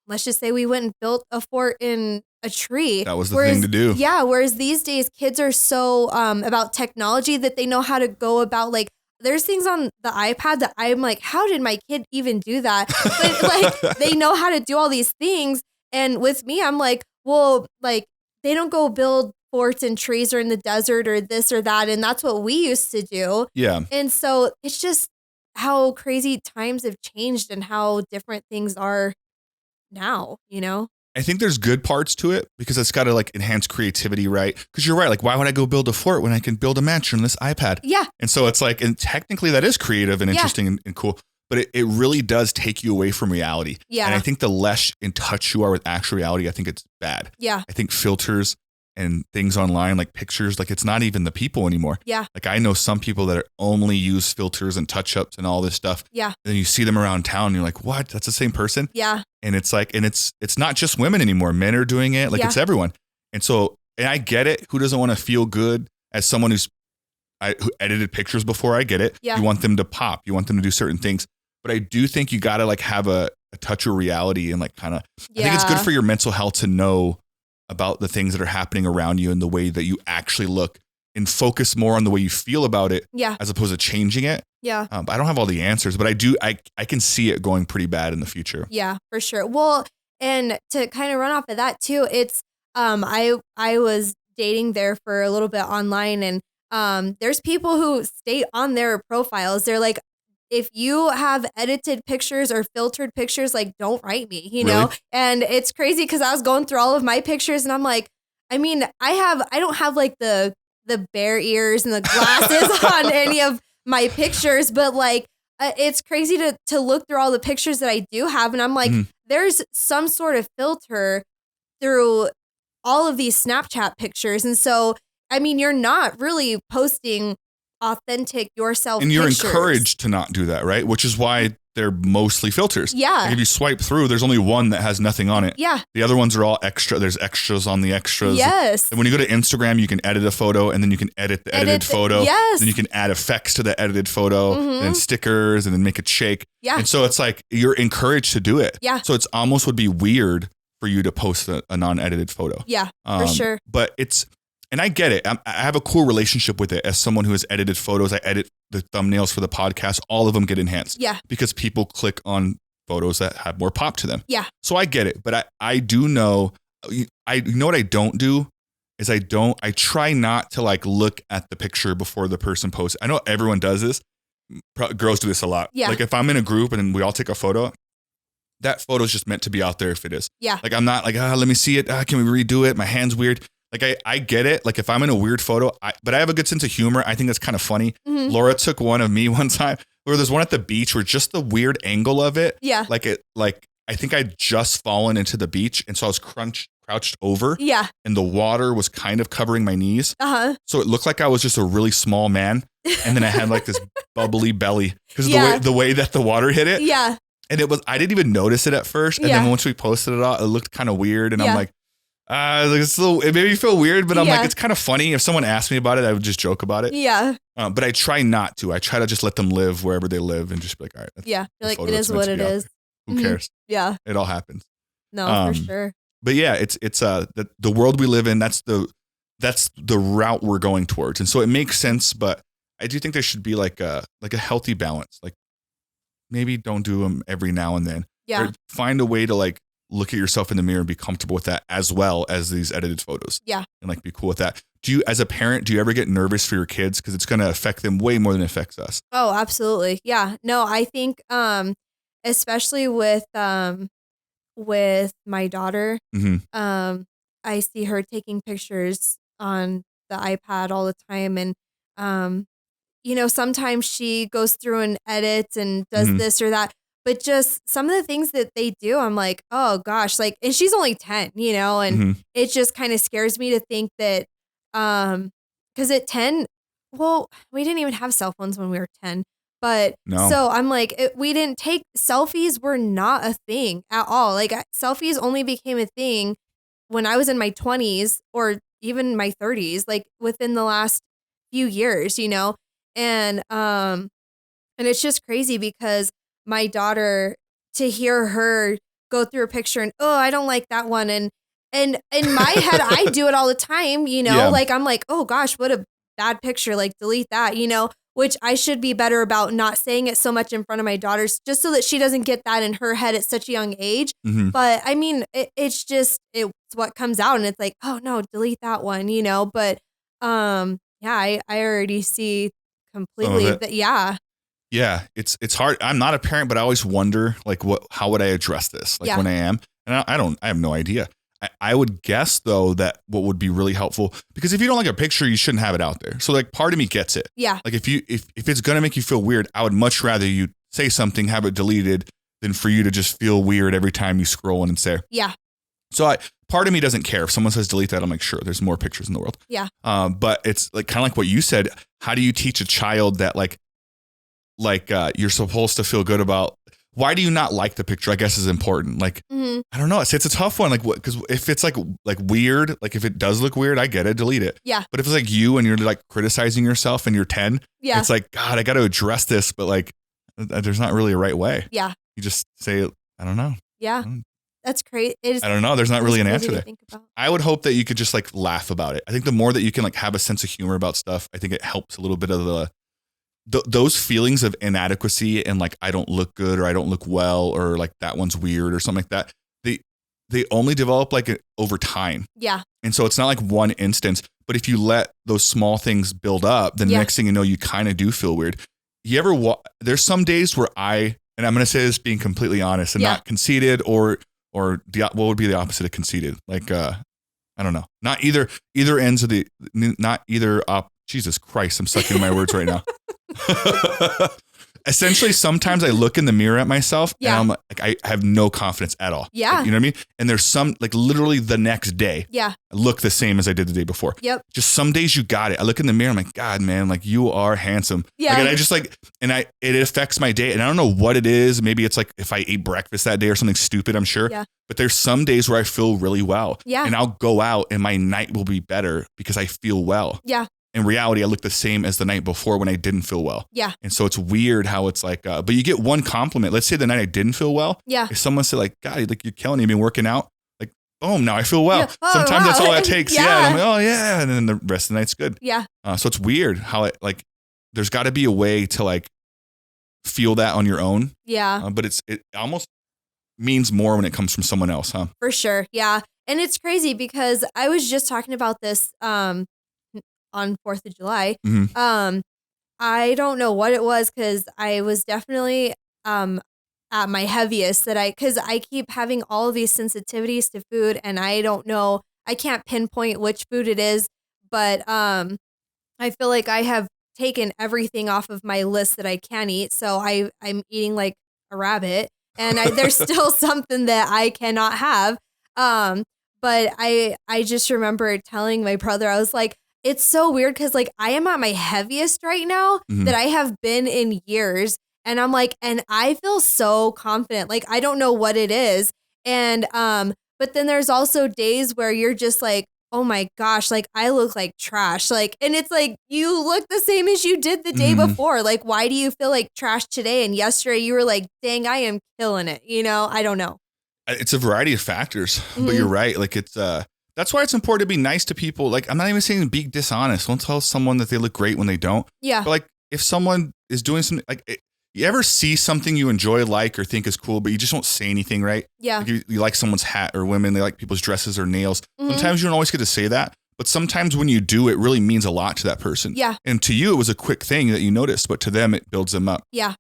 B: let's just say we went and built a fort in a tree.
A: That was the thing to do.
B: Yeah. Whereas these days kids are so about technology that they know how to go about, like, there's things on the iPad that I'm like, how did my kid even do that? But like, they know how to do all these things. And with me, I'm like, well, like, they don't go build forts in trees or in the desert or this or that. And that's what we used to do. Yeah. And so it's just how crazy times have changed and how different things are now, you know?
A: I think there's good parts to it because it's got to like enhance creativity, right? Because you're right. Like, why would I go build a fort when I can build a mansion on this iPad?
B: Yeah.
A: And so it's like, and technically that is creative and interesting and cool, but it really does take you away from reality.
B: Yeah.
A: And I think the less in touch you are with actual reality, I think it's bad.
B: Yeah.
A: I think filters and things online, like pictures, like it's not even the people anymore.
B: Yeah.
A: Like I know some people that only use filters and touch-ups and all this stuff.
B: Yeah.
A: And then you see them around town and you're like, what? That's the same person?
B: Yeah.
A: And it's like, and it's not just women anymore. Men are doing it. Like it's everyone. And so, and I get it. Who doesn't want to feel good as someone who edited pictures before? I get it.
B: Yeah.
A: You want them to pop. You want them to do certain things. But I do think you got to like have a touch of reality and like kind of, I think it's good for your mental health to know about the things that are happening around you and the way that you actually look, and focus more on the way you feel about it as opposed to changing it.
B: Yeah.
A: I don't have all the answers, but I can see it going pretty bad in the future.
B: Yeah, for sure. Well, and to kind of run off of that too, it's, I was dating there for a little bit online, and there's people who state on their profiles, they're like, if you have edited pictures or filtered pictures, like don't write me, you know? And it's crazy because I was going through all of my pictures and I'm like, I mean, I don't have like the bear ears and the glasses on any of my pictures, but like, it's crazy to look through all the pictures that I do have. And I'm like, there's some sort of filter through all of these Snapchat pictures. And so, I mean, you're not really posting authentic yourself
A: and you're
B: pictures.
A: Encouraged to not do that, right? Which is why they're mostly filters.
B: Yeah.
A: Like if you swipe through, there's only one that has nothing on it.
B: Yeah.
A: The other ones are all extra. There's extras on the extras.
B: Yes.
A: And when you go to Instagram, you can edit a photo and then you can edit the edited photo.
B: Yes.
A: Then you can add effects to the edited photo and then stickers and then make it shake.
B: Yeah.
A: And so it's like you're encouraged to do it.
B: Yeah.
A: So it's almost would be weird for you to post a non-edited photo.
B: Yeah, for sure.
A: But and I get it. I have a cool relationship with it as someone who has edited photos. I edit the thumbnails for the podcast. All of them get enhanced. Yeah. Because people click on photos that have more pop to them. Yeah. So I get it. But I do know, you know what I don't do is I try not to like look at the picture before the person posts. I know everyone does this. Girls do this a lot. Yeah. Like if I'm in a group and we all take a photo, that photo is just meant to be out there if it is. Yeah. Like I'm not like, let me see it. Can we redo it? My hand's weird. Like I get it. Like if I'm in a weird photo, but I have a good sense of humor. I think that's kind of funny. Mm-hmm. Laura took one of me one time where there's one at the beach where just the weird angle of it. Yeah. Like I think I'd just fallen into the beach. And so I was crouched over. Yeah. And the water was kind of covering my knees. Uh-huh. So it looked like I was just a really small man. And then I had like this bubbly belly because of the way that the water hit it. Yeah. And I didn't even notice it at first. And then once we posted it all, it looked kind of weird. And I'm like, it made me feel weird, but I'm like, it's kind of funny. If someone asked me about it, I would just joke about it. Yeah. But I try not to. I try to just let them live wherever they live and just be like, all right.
B: Yeah. Like it is what it is.
A: Who cares? Yeah. It all happens.
B: No, for sure.
A: But yeah, it's the world we live in. That's the route we're going towards. And so it makes sense, but I do think there should be like a healthy balance. Like maybe don't do them every now and then. Yeah. Or find a way to like look at yourself in the mirror and be comfortable with that as well as these edited photos. Yeah. And like be cool with that. As a parent, do you ever get nervous for your kids? Because it's going to affect them way more than it affects us.
B: Oh, absolutely. Yeah. No, I think, especially with my daughter, I see her taking pictures on the iPad all the time. And, sometimes she goes through and edits and does this or that. But just some of the things that they do, I'm like, oh gosh, like, and she's only 10, and it just kind of scares me to think that, because at 10, well, we didn't even have cell phones when we were 10, but so I'm like, selfies were not a thing at all. Like selfies only became a thing when I was in my 20s or even my 30s, like within the last few years, and it's just crazy because my daughter, to hear her go through a picture and, oh, I don't like that one. And in my head, I do it all the time, like, I'm like, oh gosh, what a bad picture. Like delete that, which I should be better about not saying it so much in front of my daughters just so that she doesn't get that in her head at such a young age. Mm-hmm. But I mean, it's what comes out and it's like, oh no, delete that one, but I already see completely that. Yeah.
A: Yeah, it's hard. I'm not a parent, but I always wonder, like, how would I address this? Like when I am, and I have no idea. I would guess though that what would be really helpful, because if you don't like a picture, you shouldn't have it out there. So like part of me gets it. Yeah. Like if it's gonna make you feel weird, I would much rather you say something, have it deleted, than for you to just feel weird every time you scroll in and stare. Yeah. So part of me doesn't care if someone says delete that. I'm like, sure, there's more pictures in the world.
B: Yeah.
A: But it's like kind of like what you said. How do you teach a child that like you're supposed to feel good about? Why do you not like the picture? I guess is important. Like, I don't know. It's a tough one. Like, what? Because if it's like weird, like if it does look weird, I get it, delete it.
B: Yeah.
A: But if it's like you and you're like criticizing yourself and you're 10,
B: yeah,
A: it's like, God, I got to address this, but like, there's not really a right way.
B: Yeah.
A: You just say, I don't know.
B: Yeah. That's crazy.
A: I don't know. There's not really an answer there.
B: Think about.
A: I would hope that you could just like laugh about it. I think the more that you can like have a sense of humor about stuff, I think it helps a little bit of those feelings of inadequacy and like I don't look good or I don't look well or like that one's weird or something like that. They only develop like over time.
B: Yeah. And
A: so it's not like one instance, but if you let those small things build up, then the next thing you know, you kind of do feel weird. You ever there's some days where and I'm going to say this being completely honest and not conceited or what would be the opposite of conceited? Like, I don't know. Not either ends of Jesus Christ. I'm sucking my words right now. Essentially, sometimes I look in the mirror at myself and I'm like, I have no confidence at all.
B: Yeah.
A: Like, you know what I mean? And there's some, like literally the next day,
B: I
A: look the same as I did the day before.
B: Yep.
A: Just some days you got it. I look in the mirror, I'm like, God, man, like you are handsome. Yeah. Like, and I just like, it affects my day. And I don't know what it is. Maybe it's like if I ate breakfast that day or something stupid, I'm sure. Yeah. But there's some days where I feel really well. Yeah. And I'll go out and my night will be better because I feel well. Yeah. In reality, I look the same as the night before when I didn't feel well. Yeah. And so it's weird how it's like, but you get one compliment. Let's say the night I didn't feel well. Yeah. If someone said like, God, like you're killing it. You've been working out. Like, boom, now I feel well. Yeah. Oh, sometimes that's all that takes. Yeah. And I'm like, oh yeah. And then the rest of the night's good. Yeah. So it's weird how it like, there's got to be a way to like feel that on your own. Yeah. But it almost means more when it comes from someone else, huh?
B: For sure. Yeah. And it's crazy because I was just talking about this, on 4th of July. Mm-hmm. I don't know what it was because I was definitely at my heaviest because I keep having all of these sensitivities to food and I don't know, I can't pinpoint which food it is, but I feel like I have taken everything off of my list that I can eat. So I'm eating like a rabbit and there's still something that I cannot have. But I just remember telling my brother, I was like, it's so weird because like I am at my heaviest right now that I have been in years. And I'm like, and I feel so confident. Like, I don't know what it is. And, but then there's also days where you're just like, oh my gosh, like I look like trash. Like, and it's like, you look the same as you did the day before. Like, why do you feel like trash today? And yesterday you were like, dang, I am killing it. You know, I don't know.
A: It's a variety of factors, but you're right. Like it's, that's why it's important to be nice to people. Like, I'm not even saying be dishonest. Don't tell someone that they look great when they don't. Yeah. But like, if someone is doing something, like, you ever see something you enjoy, like, or think is cool, but you just don't say anything, right? Yeah. Like you like someone's hat or women, they like people's dresses or nails. Sometimes you don't always get to say that, but sometimes when you do, it really means a lot to that person. Yeah. And to you, it was a quick thing that you noticed, but to them, it builds them up. Yeah.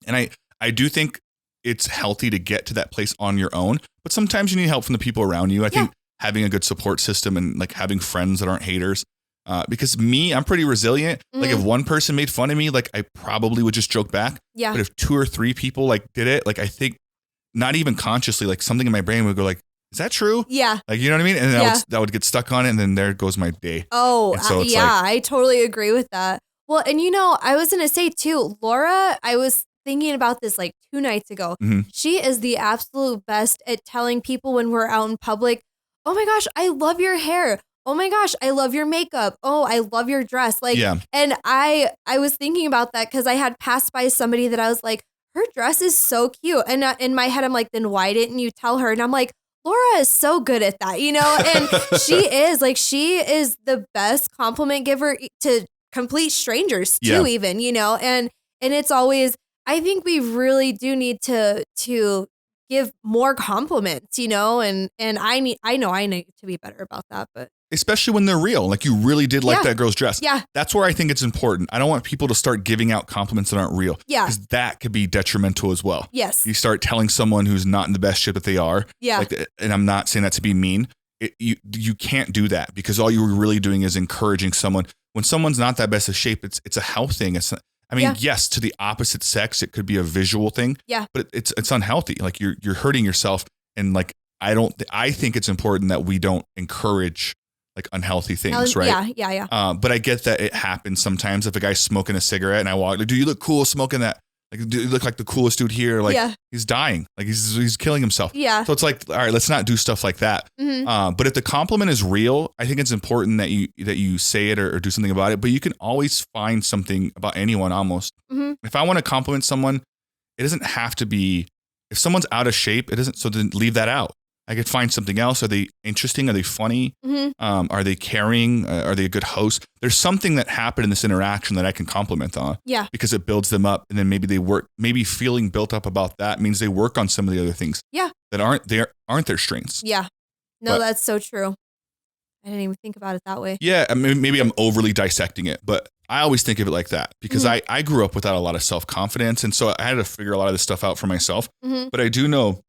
A: And I do think it's healthy to get to that place on your own, but sometimes you need help from the people around you. I think having a good support system and like having friends that aren't haters. Because I'm pretty resilient. Like if one person made fun of me, like I probably would just joke back. Yeah. But if 2 or 3 people like did it, like I think not even consciously, like something in my brain would go like, is that true? Yeah. Like, you know what I mean? And then I would get stuck on it and then there goes my day. Oh, so
B: yeah, like, I totally agree with that. Well, and you know, I was going to say too, Laura, I was thinking about this like 2 nights ago. She is the absolute best at telling people when we're out in public, oh my gosh, I love your hair. Oh my gosh, I love your makeup. Oh, I love your dress. Like, and I was thinking about that because I had passed by somebody that I was like, her dress is so cute. And in my head, I'm like, then why didn't you tell her? And I'm like, Laura is so good at that, you know? And she is the best compliment giver to complete strangers too, even, you know? And it's always, I think we really do need to give more compliments, you know, and I need to be better about that, but
A: especially when they're real, like you really did like that girl's dress. Yeah. That's where I think it's important. I don't want people to start giving out compliments that aren't real. Yeah. Because that could be detrimental as well. Yes. You start telling someone who's not in the best shape that they are. Yeah. Like, and I'm not saying that to be mean. You can't do that because all you're really doing is encouraging someone. When someone's not that best of shape, it's a health thing. Yes, to the opposite sex, it could be a visual thing. Yeah. But it's unhealthy. Like you're hurting yourself and like I think it's important that we don't encourage like unhealthy things, right?
B: Yeah.
A: But I get that it happens sometimes. If a guy's smoking a cigarette and I walk, like, dude, you look cool smoking that. Like, dude, you look like the coolest dude here. Like, he's dying. Like, he's killing himself.
B: Yeah.
A: So it's like, all right, let's not do stuff like that. But if the compliment is real, I think it's important that you say it or do something about it. But you can always find something about anyone almost. If I want to compliment someone, it doesn't have to be. If someone's out of shape, it doesn't. So then leave that out. I could find something else. Are they interesting? Are they funny? Are they caring? Are they a good host? There's something that happened in this interaction that I can compliment on.
B: Yeah.
A: Because it builds them up. And then maybe feeling built up about that means they work on some of the other things.
B: Yeah.
A: That aren't their strengths.
B: Yeah. No, that's so true. I didn't even think about it that way.
A: Yeah. I mean, maybe I'm overly dissecting it, but I always think of it like that because I grew up without a lot of self-confidence. And so I had to figure a lot of this stuff out for myself. But I do know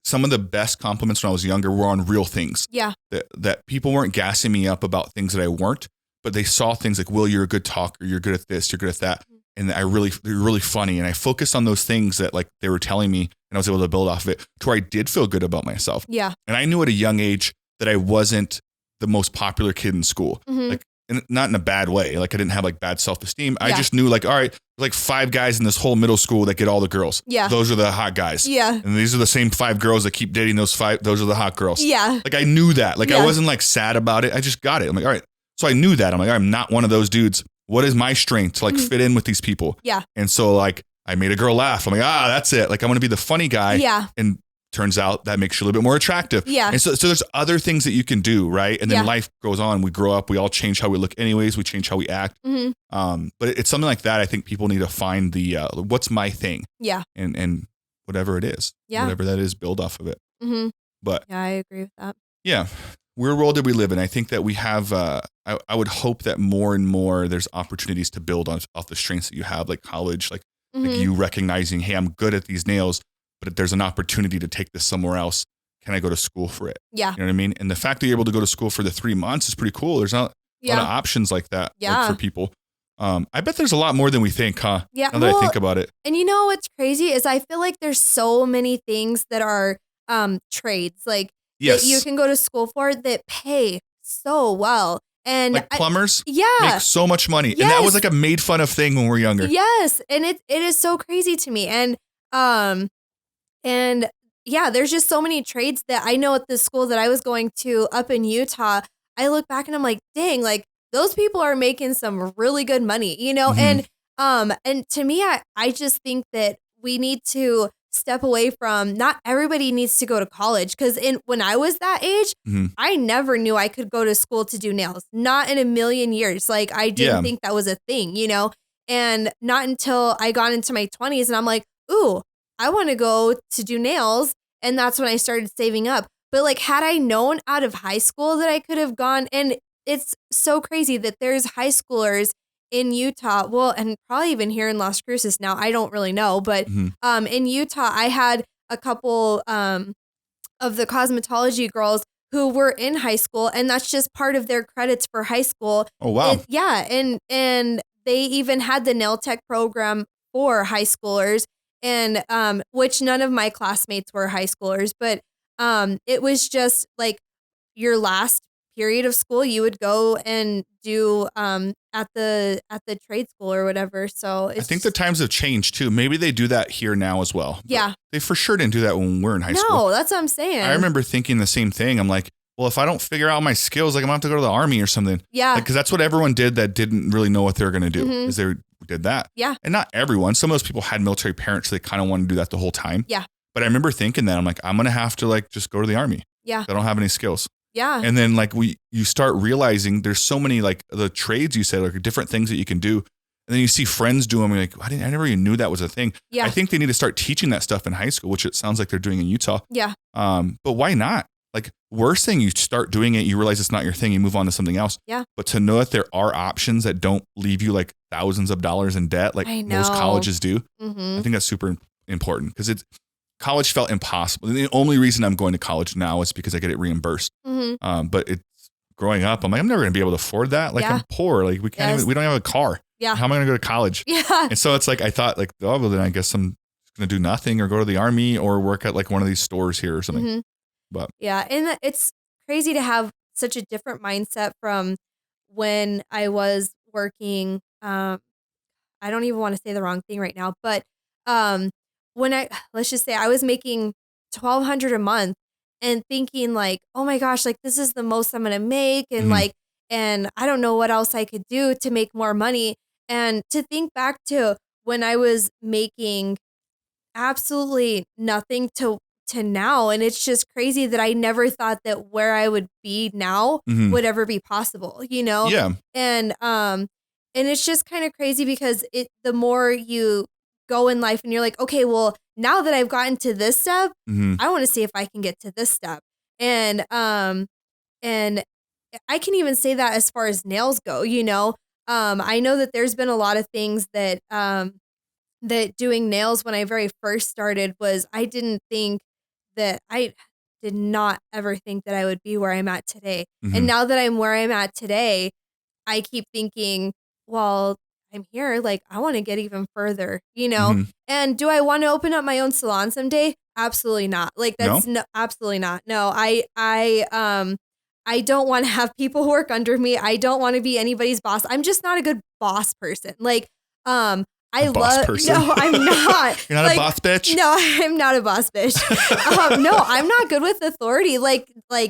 A: some of the best compliments when I was younger were on real things.
B: Yeah.
A: That people weren't gassing me up about things that I weren't, but they saw things like, Will, you're a good talker. You're good at this. You're good at that. And they're really funny. And I focused on those things that like they were telling me and I was able to build off of it to where I did feel good about myself.
B: Yeah.
A: And I knew at a young age that I wasn't the most popular kid in school. Like, and not in a bad way. Like I didn't have like bad self-esteem. I just knew like, all right, there's like 5 guys in this whole middle school that get all the girls.
B: Yeah.
A: Those are the hot guys.
B: Yeah.
A: And these are the same 5 girls that keep dating those 5. Those are the hot girls.
B: Yeah.
A: Like I knew that. Like I wasn't like sad about it. I just got it. I'm like, all right. So I knew that. I'm like, I'm not one of those dudes. What is my strength to like fit in with these people?
B: Yeah.
A: And so like I made a girl laugh. I'm like, that's it. Like I'm going to be the funny guy.
B: Yeah.
A: And turns out that makes you a little bit more attractive.
B: Yeah.
A: And so there's other things that you can do, right? And then life goes on. We grow up. We all change how we look anyways. We change how we act. But it's something like that. I think people need to find the, what's my thing? Yeah. And whatever it is. Yeah. Whatever that is, build off of it. But
B: yeah, I agree with that.
A: Yeah. Where world did we live in? I think that we have, I would hope that more and more there's opportunities to build off the strengths that you have, like college, like you recognizing, hey, I'm good at these nails, but there's an opportunity to take this somewhere else. Can I go to school for it? Yeah. You know what I mean? And the fact that you're able to go to school for the 3 months is pretty cool. There's not a lot of options like that like, for people. I bet there's a lot more than we think, huh? Yeah. Now that I think about it.
B: And you know what's crazy is I feel like there's so many things that are trades like that you can go to school for that pay so well. And
A: like plumbers make so much money. Yes. And that was like a made fun of thing when we were younger.
B: Yes. And it is so crazy to me. And yeah, there's just so many trades that I know at the school that I was going to up in Utah. I look back and I'm like, dang, like those people are making some really good money, you know? And to me, I just think that we need to step away from, not everybody needs to go to college. Cause when I was that age, I never knew I could go to school to do nails. Not in a million years. Like I didn't think that was a thing, you know? And not until I got into my 20s and I'm like, ooh, I want to go to do nails. And that's when I started saving up. But like, had I known out of high school that I could have gone, and it's so crazy that there's high schoolers in Utah, well, and probably even here in Las Cruces now, I don't really know, but in Utah, I had a couple of the cosmetology girls who were in high school, and that's just part of their credits for high school.
A: Oh, wow.
B: And they even had the nail tech program for high schoolers. And which none of my classmates were high schoolers, but it was just like your last period of school, you would go and do at the trade school or whatever. So
A: I think the times have changed too. Maybe they do that here now as well. Yeah, they for sure didn't do that when we were in high school.
B: No, that's what I'm saying.
A: I remember thinking the same thing. I'm like, well, if I don't figure out my skills, like I'm gonna have to go to the army or something. Yeah, because that's what everyone did that didn't really know what they were gonna do. Is they did that. Yeah. And not everyone. Some of those people had military parents. So they kind of wanted to do that the whole time. Yeah. But I remember thinking that I'm like, I'm going to have to like, just go to the army. Yeah. I don't have any skills. Yeah. And then like you start realizing there's so many like the trades you said, like different things that you can do. And then you see friends do them. And you're like, I never even knew that was a thing. Yeah. I think they need to start teaching that stuff in high school, which it sounds like they're doing in Utah. Yeah. But why not? Like worst thing, you start doing it, you realize it's not your thing, you move on to something else. Yeah. But to know that there are options that don't leave you like thousands of dollars in debt, like most colleges do. I think that's super important because college felt impossible. And the only reason I'm going to college now is because I get it reimbursed. But it's growing up, I'm like, I'm never gonna be able to afford that. Like I'm poor. Like we don't have a car. Yeah. How am I gonna go to college? Yeah. And so it's like, I thought like, oh, well then I guess I'm gonna do nothing or go to the army or work at like one of these stores here or something. But
B: yeah. And it's crazy to have such a different mindset from when I was working. I don't even want to say the wrong thing right now, but um, let's just say I was making 1,200 a month and thinking like, oh my gosh, like this is the most I'm gonna make, and
A: Mhm.
B: like, and I don't know what else I could do to make more money. And to think back to when I was making absolutely nothing to now, and it's just crazy that I never thought that where I would be now
A: Mhm.
B: would ever be possible, you know?
A: Yeah.
B: And it's just kind of crazy because the more you go in life and you're like, okay, well, now that I've gotten to this step,
A: Mhm.
B: I want to see if I can get to this step. And I can even say that as far as nails go, you know. I know that there's been a lot of things that doing nails when I very first started was I did not ever think that I would be where I'm at today. And
A: Mhm.
B: now that I'm where I'm at today, I keep thinking, well, I'm here, like I want to get even further, you know?
A: Mhm.
B: And do I want to open up my own salon someday? Absolutely not. Like
A: No?
B: that's no, absolutely not. No, I don't want to have people work under me. I don't want to be anybody's boss. I'm just not a good boss person. Like,
A: A
B: I
A: boss
B: love,
A: person?
B: no, I'm not.
A: You're not
B: Like,
A: a boss bitch?
B: no, I'm not a boss bitch. No, I'm not good with authority. Like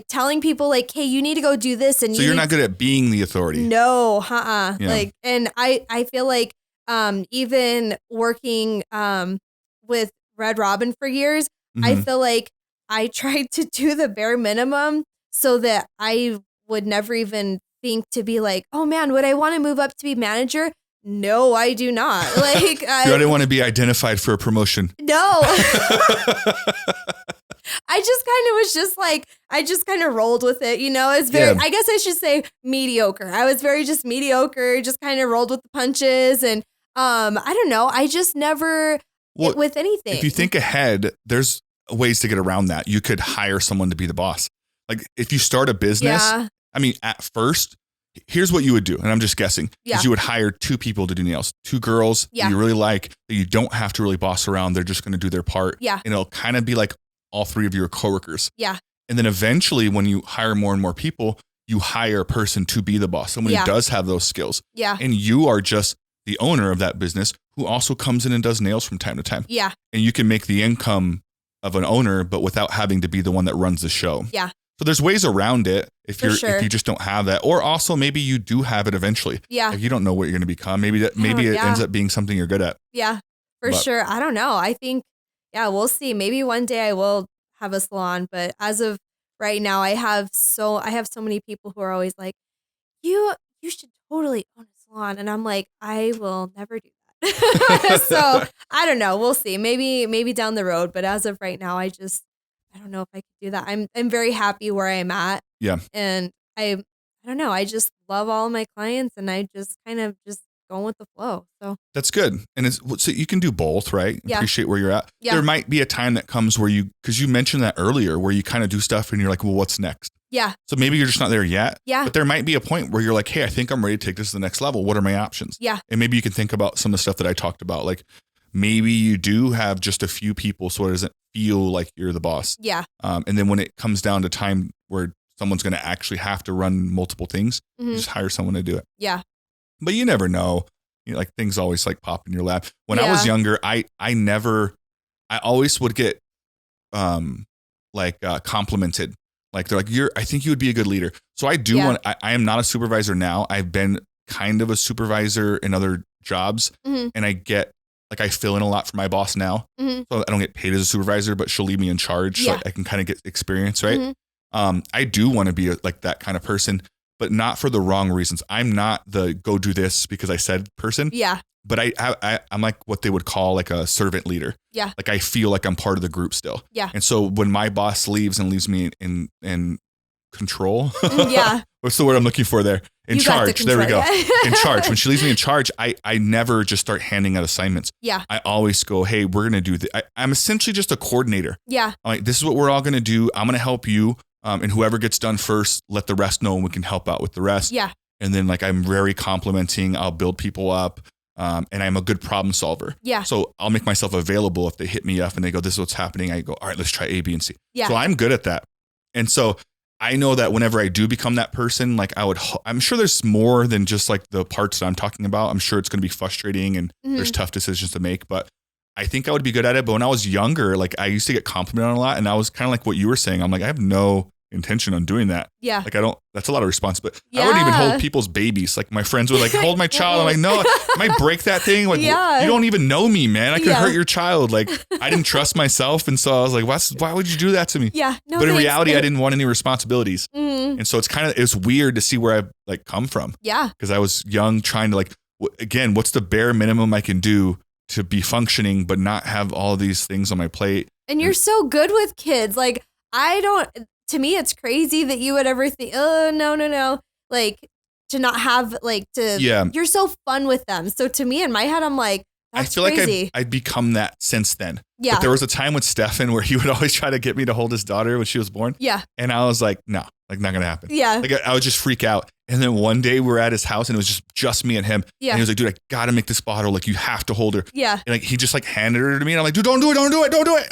B: telling people like, hey, you need to go do this. And
A: So you're not good at being the authority.
B: no,
A: Yeah.
B: Like, and I feel like, even working, with Red Robin for years, I
A: Mhm.
B: feel like I tried to do the bare minimum so that I would never even think to be like, oh man, would I want to move up to be manager? No, I do not. Like,
A: You don't want to be identified for a promotion.
B: no. I just kind of was just like, I just kind of rolled with it, you know? It's very,
A: Yeah.
B: I guess I should say mediocre. I was very just mediocre, just kind of rolled with the punches. And I don't know. I just never
A: Well,
B: hit with anything.
A: If you think ahead, there's ways to get around that. You could hire someone to be the boss. Like if you start a business,
B: Yeah.
A: I mean, at first, here's what you would do. And I'm just guessing.
B: Yeah.
A: Is you would hire 2 people to do nails, 2 girls
B: Yeah.
A: that you really like, that you don't have to really boss around. They're just going to do their part.
B: Yeah.
A: And it'll kind of be like all 3 of your coworkers.
B: Yeah.
A: And then eventually when you hire more and more people, you hire a person to be the boss, someone
B: Yeah.
A: who does have those skills.
B: Yeah.
A: And you are just the owner of that business who also comes in and does nails from time to time.
B: Yeah.
A: And you can make the income of an owner, but without having to be the one that runs the show.
B: Yeah.
A: So there's ways around it if
B: For
A: you're
B: sure.
A: if you just don't have that, or also maybe you do have it eventually.
B: Yeah.
A: Like you don't know what you're going to become. Maybe it
B: yeah.
A: ends up being something you're good at.
B: Yeah. For
A: But-
B: sure. I don't know. I think, yeah, we'll see. Maybe one day I will have a salon, but as of right now, I have so many people who are always like, you should totally own a salon. And I'm like, I will never do that. So I don't know. We'll see. Maybe down the road. But as of right now, I don't know if I could do that. I'm very happy where I'm at.
A: Yeah.
B: And I don't know. I just love all of my clients, and I just kind of just going with the flow. So
A: That's good. And so you can do both, right?
B: Yeah.
A: Appreciate where you're at.
B: Yeah.
A: There might be a time that comes where because you mentioned that earlier, where you kind of do stuff and you're like, well, what's next?
B: yeah,
A: So maybe you're just not there yet.
B: Yeah.
A: But there might be a point where you're like, hey, I think I'm ready to take this to the next level. What are my options?
B: Yeah.
A: And maybe you can think about some of the stuff that I talked about. Like maybe you do have just a few people so it doesn't feel like you're the boss.
B: yeah,
A: And then when it comes down to time where someone's going to actually have to run multiple things,
B: Mhm.
A: just hire someone to do it.
B: yeah,
A: But you never know. Like things always like pop in your lap. When I was
B: Yeah.
A: younger, I always would get complimented. Like they're like, I think you would be a good leader. So I do
B: Yeah.
A: I am not a supervisor now. I've been kind of a supervisor in other jobs,
B: Mhm.
A: and I fill in a lot for my boss now.
B: Mhm.
A: So I don't get paid as a supervisor, but she'll leave me in charge.
B: Yeah.
A: So I can kind of get experience, right?
B: Mhm.
A: I do want to be like that kind of person, but not for the wrong reasons. I'm not the go do this because I said person,
B: yeah,
A: but I'm like what they would call like a servant leader.
B: Yeah.
A: Like I feel like I'm part of the group still.
B: Yeah.
A: And so when my boss leaves and leaves me in control,
B: Yeah.
A: what's the word I'm looking for there? In
B: You got the
A: charge. There we go.
B: control, yeah.
A: In charge. When she leaves me in charge, I never just start handing out assignments.
B: Yeah.
A: I always go, hey, we're going to do this. I'm essentially just a coordinator.
B: Yeah.
A: I'm like, this is what we're all going to do. I'm going to help you. And whoever gets done first, let the rest know and we can help out with the rest.
B: Yeah.
A: And then I'm very complimenting. I'll build people up. And I'm a good problem solver.
B: Yeah.
A: So I'll make myself available if they hit me up and they go, this is what's happening. I go, all right, let's try A, B, and C.
B: Yeah.
A: So I'm good at that. And so I know that whenever I do become that person, like I'm sure there's more than just like the parts that I'm talking about. I'm sure it's going to be frustrating and there's tough decisions to make, but I think I would be good at it. But when I was younger, like I used to get complimented on a lot, and I was kind of like what you were saying. I'm like, I have no intention on doing that.
B: Yeah.
A: Like that's a lot of responsibility. I wouldn't even hold people's babies. Like my friends would like hold my child. I'm like, no, I might break that thing. Like you don't even know me, man. I could hurt your child. Like I didn't trust myself. And so I was like, why would you do that to me?
B: Yeah. No,
A: but in reality, I didn't want any responsibilities. And so it's weird to see where I've like come from.
B: Yeah.
A: Because I was young trying to like, again, what's the bare minimum I can do to be functioning, but not have all these things on my plate.
B: And you're so good with kids. Like to me, it's crazy that you would ever think, oh, no. Like to not have you're so fun with them. So to me in my head, I'm like, that's
A: I feel
B: crazy.
A: like I'd become that since then.
B: Yeah.
A: But there was a time with Stefan where he would always try to get me to hold his daughter when she was born.
B: Yeah.
A: And I was like, no, like not going to happen.
B: Yeah.
A: Like I would just freak out. And then one day we were at his house and it was just me and him.
B: Yeah.
A: And he was like, dude, I got to make this bottle. Like you have to hold her.
B: Yeah.
A: And like, he just like handed her to me. And I'm like, dude, don't do it.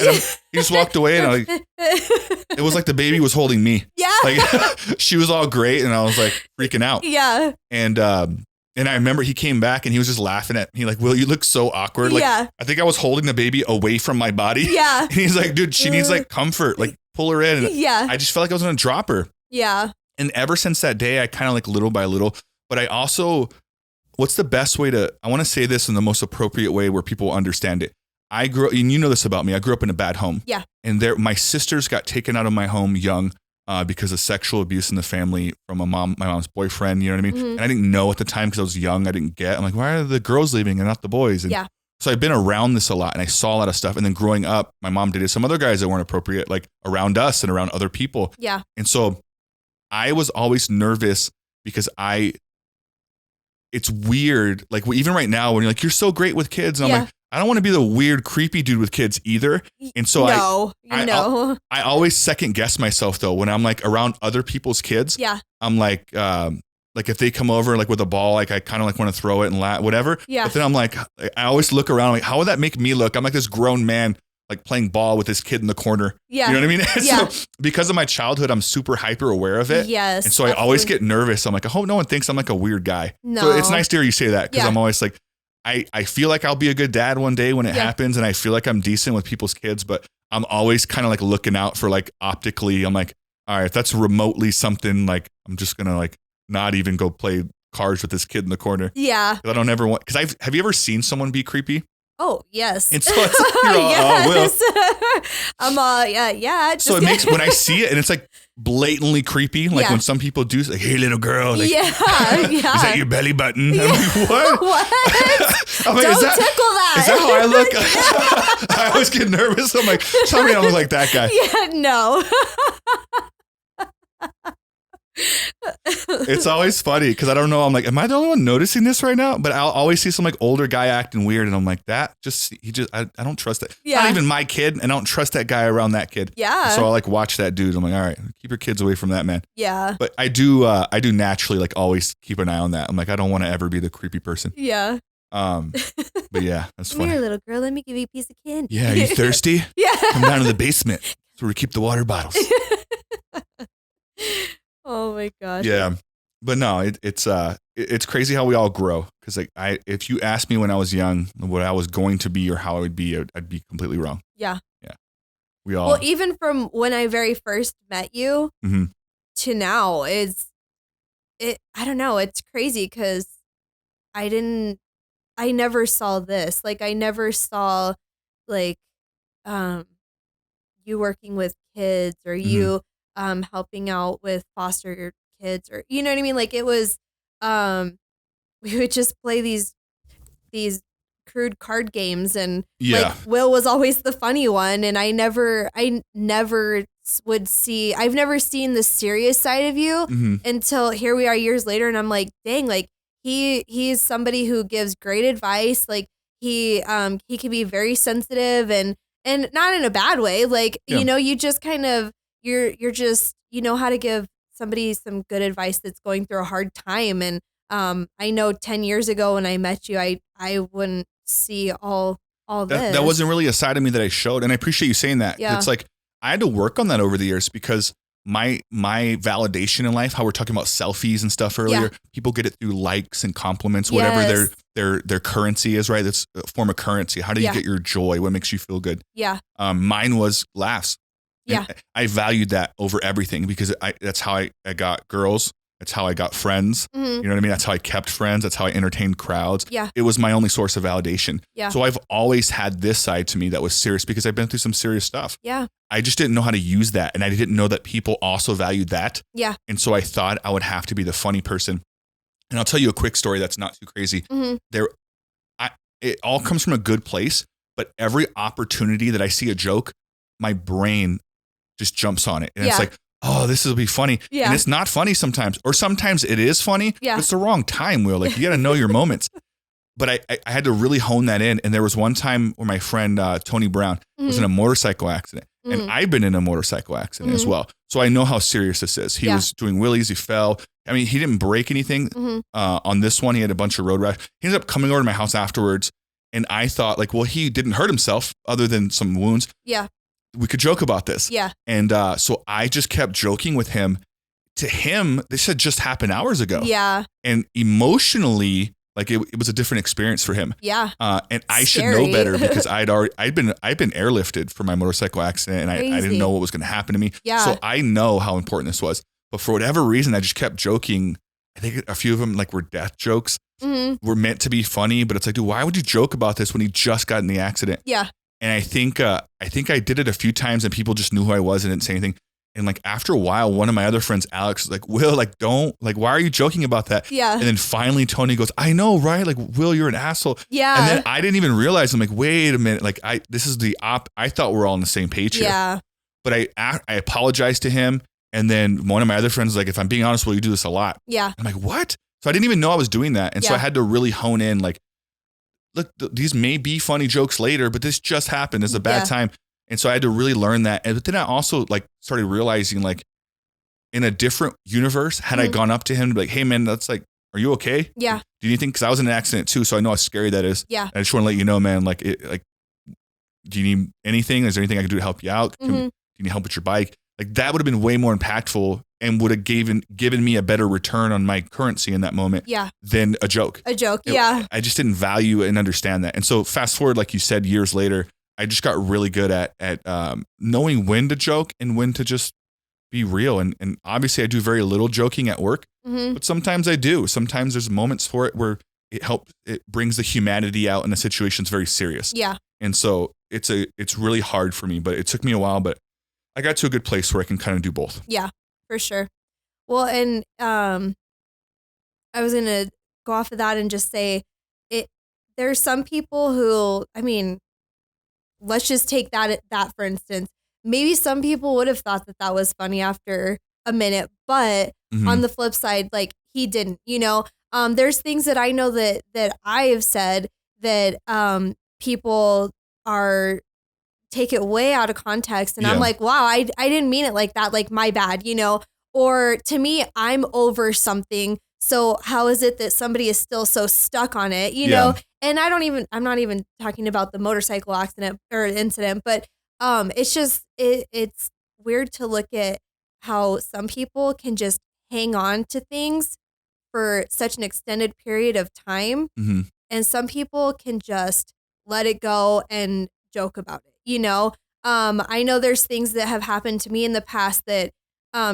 A: And he just walked away and I'm like, it was like the baby was holding me.
B: Yeah.
A: Like she was all great. And I was like freaking out.
B: Yeah.
A: And I remember he came back and he was just laughing at me like, Will, you look so awkward. Like, I think I was holding the baby away from my body.
B: Yeah.
A: And he's like, dude, she needs like comfort, like pull her in. And I just felt like I was going to drop her.
B: Yeah.
A: And ever since that day, I kind of like little by little, but I also, what's the best way I want to say this in the most appropriate way where people understand it. I grew up, and you know this about me, I grew up in a bad home.
B: Yeah.
A: And my sisters got taken out of my home young. Because of sexual abuse in the family from my mom's boyfriend, you know what I mean? And I didn't know at the time because I was young, I didn't get, I'm like, why are the girls leaving and not the boys? And so I've been around this a lot and I saw a lot of stuff. And then growing up, my mom dated some other guys that weren't appropriate, like around us and around other people.
B: Yeah.
A: And so I was always nervous because it's weird. Like even right now when you're like, you're so great with kids. And I'm like, I don't want to be the weird, creepy dude with kids either. And so I always second guess myself though. When I'm like around other people's kids, I'm like if they come over like with a ball, like I kind of like want to throw it and laugh, whatever. Yeah. But then I'm like, I always look around like, how would that make me look? I'm like this grown man, like playing ball with this kid in the corner. Yeah. You know what I mean? Yeah. So because of my childhood, I'm super hyper aware of it.
B: Yes.
A: And so I always get nervous. I'm like, I hope no one thinks I'm like a weird guy. No. So it's nice to hear you say that because I'm always like, I feel like I'll be a good dad one day when it happens. And I feel like I'm decent with people's kids, but I'm always kind of like looking out for like optically. I'm like, all right, if that's remotely something, like I'm just going to like not even go play cards with this kid in the corner. Yeah. I don't ever want, because have you ever seen someone be creepy?
B: Oh, yes.
A: And so it's like,
B: yes.
A: So it makes, when I see it and it's like blatantly creepy, like when some people do like, hey, little girl. Like, is that your belly button?
B: Yeah.
A: I'm like, what? I'm like,
B: don't tickle that.
A: Is that how I look? I always get nervous. I'm like, tell me I look like that guy.
B: Yeah, no.
A: It's always funny because I don't know. I'm like, am I the only one noticing this right now? But I'll always see some like older guy acting weird, and I'm like, I don't trust that. Yeah. Not even my kid, and I don't trust that guy around that kid. Yeah. So I like watch that dude. I'm like, all right, keep your kids away from that man. Yeah. But I do naturally like always keep an eye on that. I'm like, I don't want to ever be the creepy person. Yeah. But yeah, that's funny.
B: Come here, little girl. Let me give you a piece of candy.
A: Yeah. Are you thirsty? Yeah. Come down to the basement. That's where we keep the water bottles.
B: Oh my gosh.
A: Yeah. But no, it's crazy how we all grow. Cause like if you asked me when I was young what I was going to be or how I would be, I'd be completely wrong. Yeah. Yeah.
B: Well, even from when I very first met you to now I don't know. It's crazy. Cause I never saw this. Like I never saw like, you working with kids or you, helping out with foster kids or you know what I mean? Like it was we would just play these crude card games and like Will was always the funny one and I've never seen the serious side of you until here we are years later and I'm like, dang, like he's somebody who gives great advice. Like he can be very sensitive and not in a bad way. Like, you know, you just kind of you're just, you know how to give somebody some good advice that's going through a hard time. And I know 10 years ago when I met you, I wouldn't see all this.
A: That wasn't really a side of me that I showed. And I appreciate you saying that. Yeah. It's like, I had to work on that over the years because my validation in life, how we're talking about selfies and stuff earlier, people get it through likes and compliments, whatever their currency is, right? That's a form of currency. How do you get your joy? What makes you feel good?
B: Yeah.
A: Mine was laughs.
B: Yeah.
A: And I valued that over everything because that's how I got girls. That's how I got friends.
B: Mm-hmm.
A: You know what I mean? That's how I kept friends. That's how I entertained crowds.
B: Yeah.
A: It was my only source of validation.
B: Yeah.
A: So I've always had this side to me that was serious because I've been through some serious stuff.
B: Yeah.
A: I just didn't know how to use that. And I didn't know that people also valued that.
B: Yeah.
A: And so I thought I would have to be the funny person. And I'll tell you a quick story that's not too crazy.
B: Mm-hmm.
A: It all comes from a good place, but every opportunity that I see a joke, my brain just jumps on it. And it's like, oh, this will be funny. Yeah. And it's not funny sometimes. Or sometimes it is funny. Yeah. But it's the wrong time, Will. Like, you got to know your moments. But I had to really hone that in. And there was one time where my friend, Tony Brown, was in a motorcycle accident. And I've been in a motorcycle accident as well. So I know how serious this is. He was doing wheelies. He fell. I mean, he didn't break anything. On this one, he had a bunch of road rash. He ended up coming over to my house afterwards. And I thought, like, well, he didn't hurt himself other than some wounds. Yeah. We could joke about this. Yeah. And so I just kept joking with him. To him, this had just happened hours ago. Yeah. And emotionally, like it was a different experience for him. Yeah. And I should know better because I'd been airlifted for my motorcycle accident and I didn't know what was going to happen to me. Yeah. So I know how important this was. But for whatever reason, I just kept joking. I think a few of them like were death jokes. Were meant to be funny, but it's like, dude, why would you joke about this when he just got in the accident? Yeah. And I think I did it a few times and people just knew who I was and didn't say anything. And like after a while, one of my other friends, Alex, was like, Will, like, don't, like, why are you joking about that? Yeah. And then finally Tony goes, I know, right? Like, Will, you're an asshole. Yeah. And then I didn't even realize, I'm like, wait a minute. Like this is I thought we're all on the same page here. Yeah. But I apologized to him. And then one of my other friends was like, if I'm being honest, Will, you do this a lot. Yeah. I'm like, what? So I didn't even know I was doing that. And so I had to really hone in, like, look, these may be funny jokes later, but this just happened. It's a bad time. And so I had to really learn that. But then I also like started realizing, like, in a different universe, had I gone up to him and be like, hey man, that's like, are you okay? Yeah. Do you think, cause I was in an accident too. So I know how scary that is. Yeah. I just want to let you know, man, like do you need anything? Is there anything I can do to help you out? Do you need help with your bike? Like that would have been way more impactful and would have given me a better return on my currency in that moment than a joke. I just didn't value and understand that. And so fast forward, like you said, years later, I just got really good at knowing when to joke and when to just be real. And obviously I do very little joking at work, but sometimes I do. Sometimes there's moments for it where it brings the humanity out and the situation's very serious. Yeah. And so it's really hard for me, but it took me a while, but I got to a good place where I can kind of do both. Yeah, for sure. Well, and I was going to go off of that and just say there's some people who, I mean, let's just take that for instance. Maybe some people would have thought that was funny after a minute, but on the flip side, like he didn't, you know, there's things that I know that I have said that people take it way out of context. And I'm like, wow, I didn't mean it like that. Like my bad, you know, or to me, I'm over something. So how is it that somebody is still so stuck on it, you know? And I'm not even talking about the motorcycle accident or incident, but it's just, it's weird to look at how some people can just hang on to things for such an extended period of time. And some people can just let it go and joke about it. You know, I know there's things that have happened to me in the past that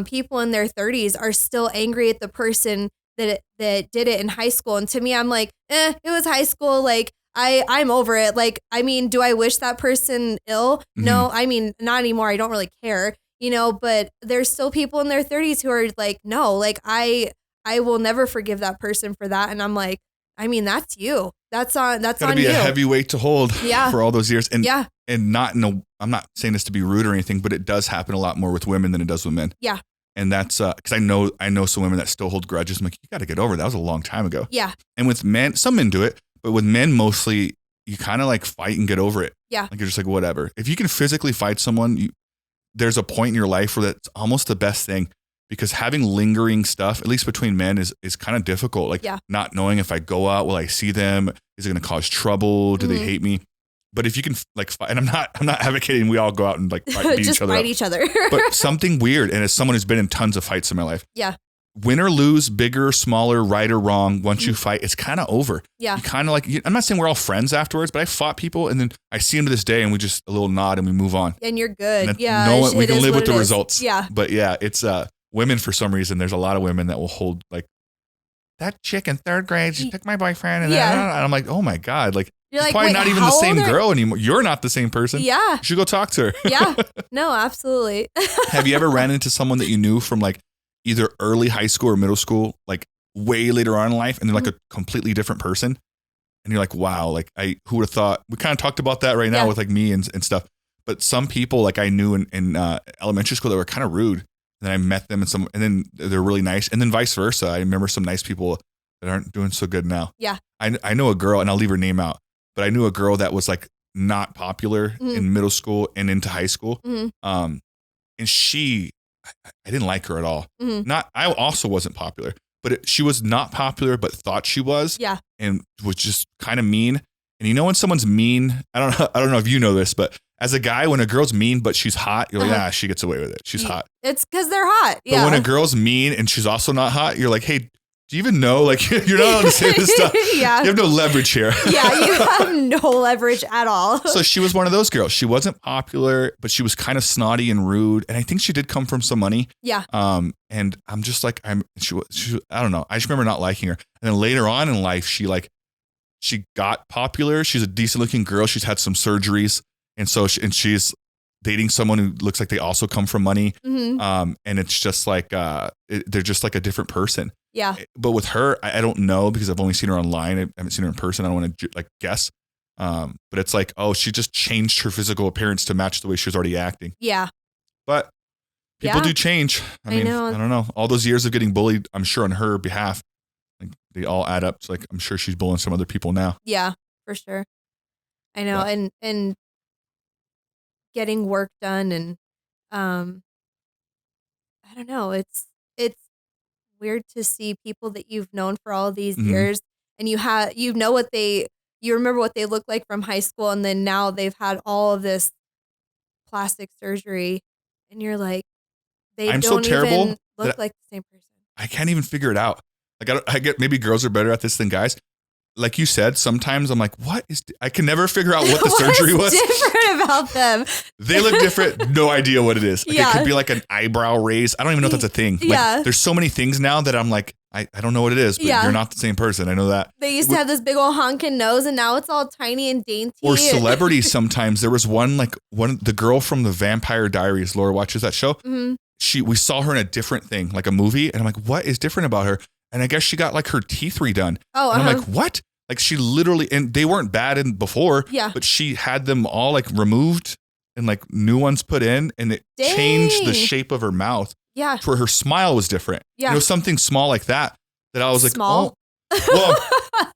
A: people in their 30s are still angry at the person that did it in high school. And to me, I'm like, it was high school. Like, I'm over it. Like, I mean, do I wish that person ill? No, I mean, not anymore. I don't really care, you know, but there's still people in their 30s who are like, no, like I will never forgive that person for that. And I'm like, I mean, that's you. That's on you. Gotta be a heavy weight to hold for all those years. And and I'm not saying this to be rude or anything, but it does happen a lot more with women than it does with men. Yeah. And that's because I know some women that still hold grudges. I'm like, you got to get over it. That was a long time ago. Yeah. And with men, some men do it, but with men mostly, you kind of like fight and get over it. Yeah. Like you're just like, whatever. If you can physically fight someone, there's a point in your life where that's almost the best thing. Because having lingering stuff, at least between men, is kind of difficult. Like not knowing if I go out, will I see them? Is it going to cause trouble? Do they hate me? But if you can like fight, and I'm not advocating we all go out and like beat
B: just
A: each other
B: fight
A: up.
B: each other.
A: But something weird, and as someone who's been in tons of fights in my life,
B: yeah,
A: win or lose, bigger, smaller, right or wrong, once you fight, it's kind of over.
B: Yeah.
A: You kind of like, I'm not saying we're all friends afterwards, but I fought people and then I see them to this day and we just a little nod and we move on.
B: And you're good.
A: And
B: yeah.
A: No one, we can live with the results.
B: Yeah.
A: But yeah, it's women for some reason. There's a lot of women that will hold like that chick in third grade. She took my boyfriend. And, and I'm like, oh my God. Like, you're like, probably not even the same girl anymore. You're not the same person.
B: Yeah.
A: You should go talk to her.
B: Yeah. No, absolutely.
A: Have you ever ran into someone that you knew from like either early high school or middle school, like way later on in life, and they're like a completely different person? And you're like, wow, like who would have thought? We kind of talked about that right now with like me and stuff. But some people like I knew in elementary school that were kind of rude. And then I met them and then they're really nice. And then vice versa. I remember some nice people that aren't doing so good now.
B: Yeah.
A: I know a girl, and I'll leave her name out, but I knew a girl that was like not popular in middle school and into high school. And I didn't like her at all. I also wasn't popular, but she was not popular, but thought she was.
B: Yeah.
A: And was just kind of mean. And you know, when someone's mean, I don't know if you know this, but as a guy, when a girl's mean, but she's hot, you're like, she gets away with it. She's hot.
B: It's because they're hot. Yeah.
A: But when a girl's mean and she's also not hot, you're like, hey, do you even know? Like, you're not allowed to say this stuff.
B: Yeah.
A: You have no leverage here.
B: Yeah, you have no leverage at all.
A: So she was one of those girls. She wasn't popular, but she was kind of snotty and rude. And I think she did come from some money.
B: Yeah.
A: And I'm just like, she I don't know. I just remember not liking her. And then later on in life, she got popular. She's a decent looking girl. She's had some surgeries. And so she's dating someone who looks like they also come from money. And it's just like, they're just like a different person.
B: Yeah.
A: But with her, I don't know because I've only seen her online. I haven't seen her in person. I don't want to like guess. But it's like, oh, she just changed her physical appearance to match the way she was already acting.
B: Yeah.
A: But people do change. I mean,
B: know.
A: I don't know. All those years of getting bullied, I'm sure on her behalf, like they all add up to like, I'm sure she's bullying some other people now.
B: Yeah, for sure. I know. But, and getting work done and, I don't know. It's weird to see people that you've known for all these years and you remember what they look like from high school, and then now they've had all of this plastic surgery and you're like,
A: I'm
B: don't
A: so terrible
B: even look like the same person.
A: I can't even figure it out. Like I get maybe girls are better at this than guys. Like you said, sometimes I'm like, I can never figure out what the surgery was.
B: Different about them.
A: They look different. No idea what it is. Like
B: Yeah.
A: It could be like an eyebrow raise. I don't even know if that's a thing. Like,
B: Yeah.
A: There's so many things now that I'm like, I don't know what it is, but you're not the same person. I know that.
B: They used to have this big old honking nose and now it's all tiny and dainty.
A: Or celebrities sometimes. There was the girl from the Vampire Diaries. Laura watches that show. We saw her in a different thing, like a movie. And I'm like, what is different about her? And I guess she got like her teeth redone.
B: Oh,
A: and I'm like, what? Like she literally, and they weren't bad before, but she had them all like removed and like new ones put in, and it changed the shape of her mouth.
B: Yeah.
A: To where her smile was different.
B: Yeah.
A: You know, something small like that I was
B: small?
A: like, oh,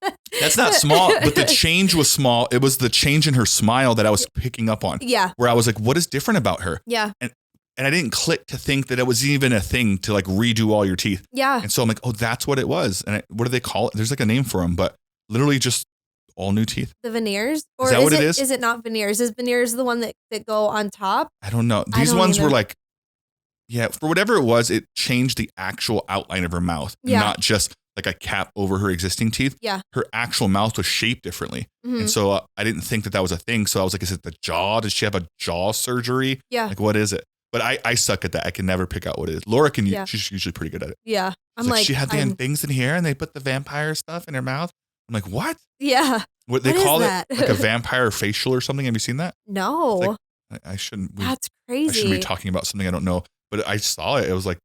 A: well, that's not small, but the change was small. It was the change in her smile that I was picking up on.
B: Yeah.
A: Where I was like, what is different about her?
B: Yeah.
A: And I didn't click to think that it was even a thing to like redo all your teeth.
B: Yeah.
A: And so I'm like, oh, that's what it was. And what do they call it? There's like a name for them, but literally just all new teeth.
B: The veneers? Or
A: is that what it is?
B: Is it not veneers? Is veneers the one that go on top?
A: I don't know. These ones were like, for whatever it was, it changed the actual outline of her mouth.
B: Yeah.
A: Not just like a cap over her existing teeth.
B: Yeah.
A: Her actual mouth was shaped differently. And so I didn't think that was a thing. So I was like, is it the jaw? Does she have a jaw surgery?
B: Yeah.
A: Like, what is it? But I suck at that. I can never pick out what it is. Laura can, she's usually pretty good at it.
B: Yeah.
A: I'm like, she had the things in here and they put the vampire stuff in her mouth. I'm like, what?
B: Yeah.
A: What they call it? Like a vampire facial or something. Have you seen that?
B: No.
A: Like, I shouldn't.
B: That's crazy.
A: I shouldn't be talking about something I don't know. But I saw it. It was like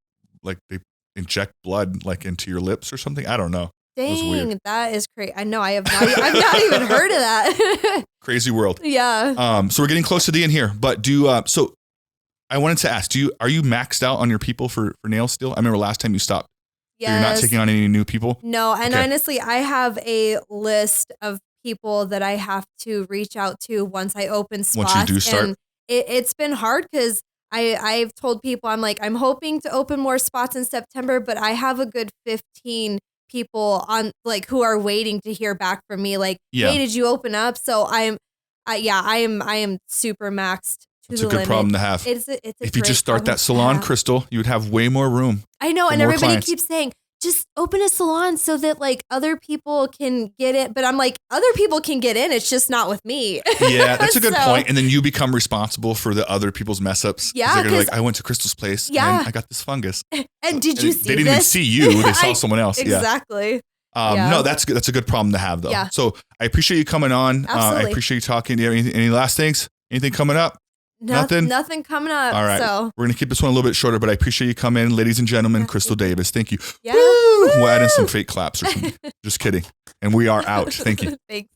A: they inject blood like into your lips or something. I don't know.
B: Dang, that is crazy. I know. I've not even heard of that.
A: Crazy world.
B: Yeah.
A: So we're getting close to the end here, but so I wanted to ask, are you maxed out on your people for nails still? I remember last time you stopped.
B: Yes.
A: You're not taking on any new people?
B: No. And honestly, I have a list of people that I have to reach out to once I open spots.
A: Once you do start.
B: And it's been hard because I've told people, I'm like, I'm hoping to open more spots in September, but I have a good 15 people on like who are waiting to hear back from me. Like, hey, did you open up? So I am super maxed to
A: It's
B: the
A: a good
B: limit.
A: problem to have.
B: It's a
A: If you
B: great
A: just start
B: problem
A: that
B: to
A: salon,
B: have.
A: Crystal, you would have way more room.
B: I know,
A: for
B: and
A: more
B: everybody
A: clients.
B: keeps saying, just open a salon so that like other people can get it. But I'm like, other people can get in. It's just not with me.
A: Yeah, that's a good
B: So-
A: point. And then you become responsible for the other people's mess ups.
B: Yeah,
A: they're gonna be
B: 'cause-
A: like, I went to Crystal's place
B: Yeah.
A: and I got this fungus.
B: And did you see
A: They didn't even
B: this?
A: see you. They saw someone else. Yeah.
B: Exactly. Yeah.
A: No, that's good. That's a good problem to have, though.
B: Yeah.
A: So I appreciate you coming on. I
B: Absolutely.
A: appreciate you talking. Do you have any last things? Anything coming up? Nothing?
B: Nothing coming up.
A: All right.
B: So
A: We're going to keep this one a little bit shorter, but I appreciate you coming in. Ladies and gentlemen, Crystal Davis. Thank you.
B: yeah.
A: Woo! We'll add in some fake claps or something. Just kidding. And we are out. Thank you.
B: Thanks.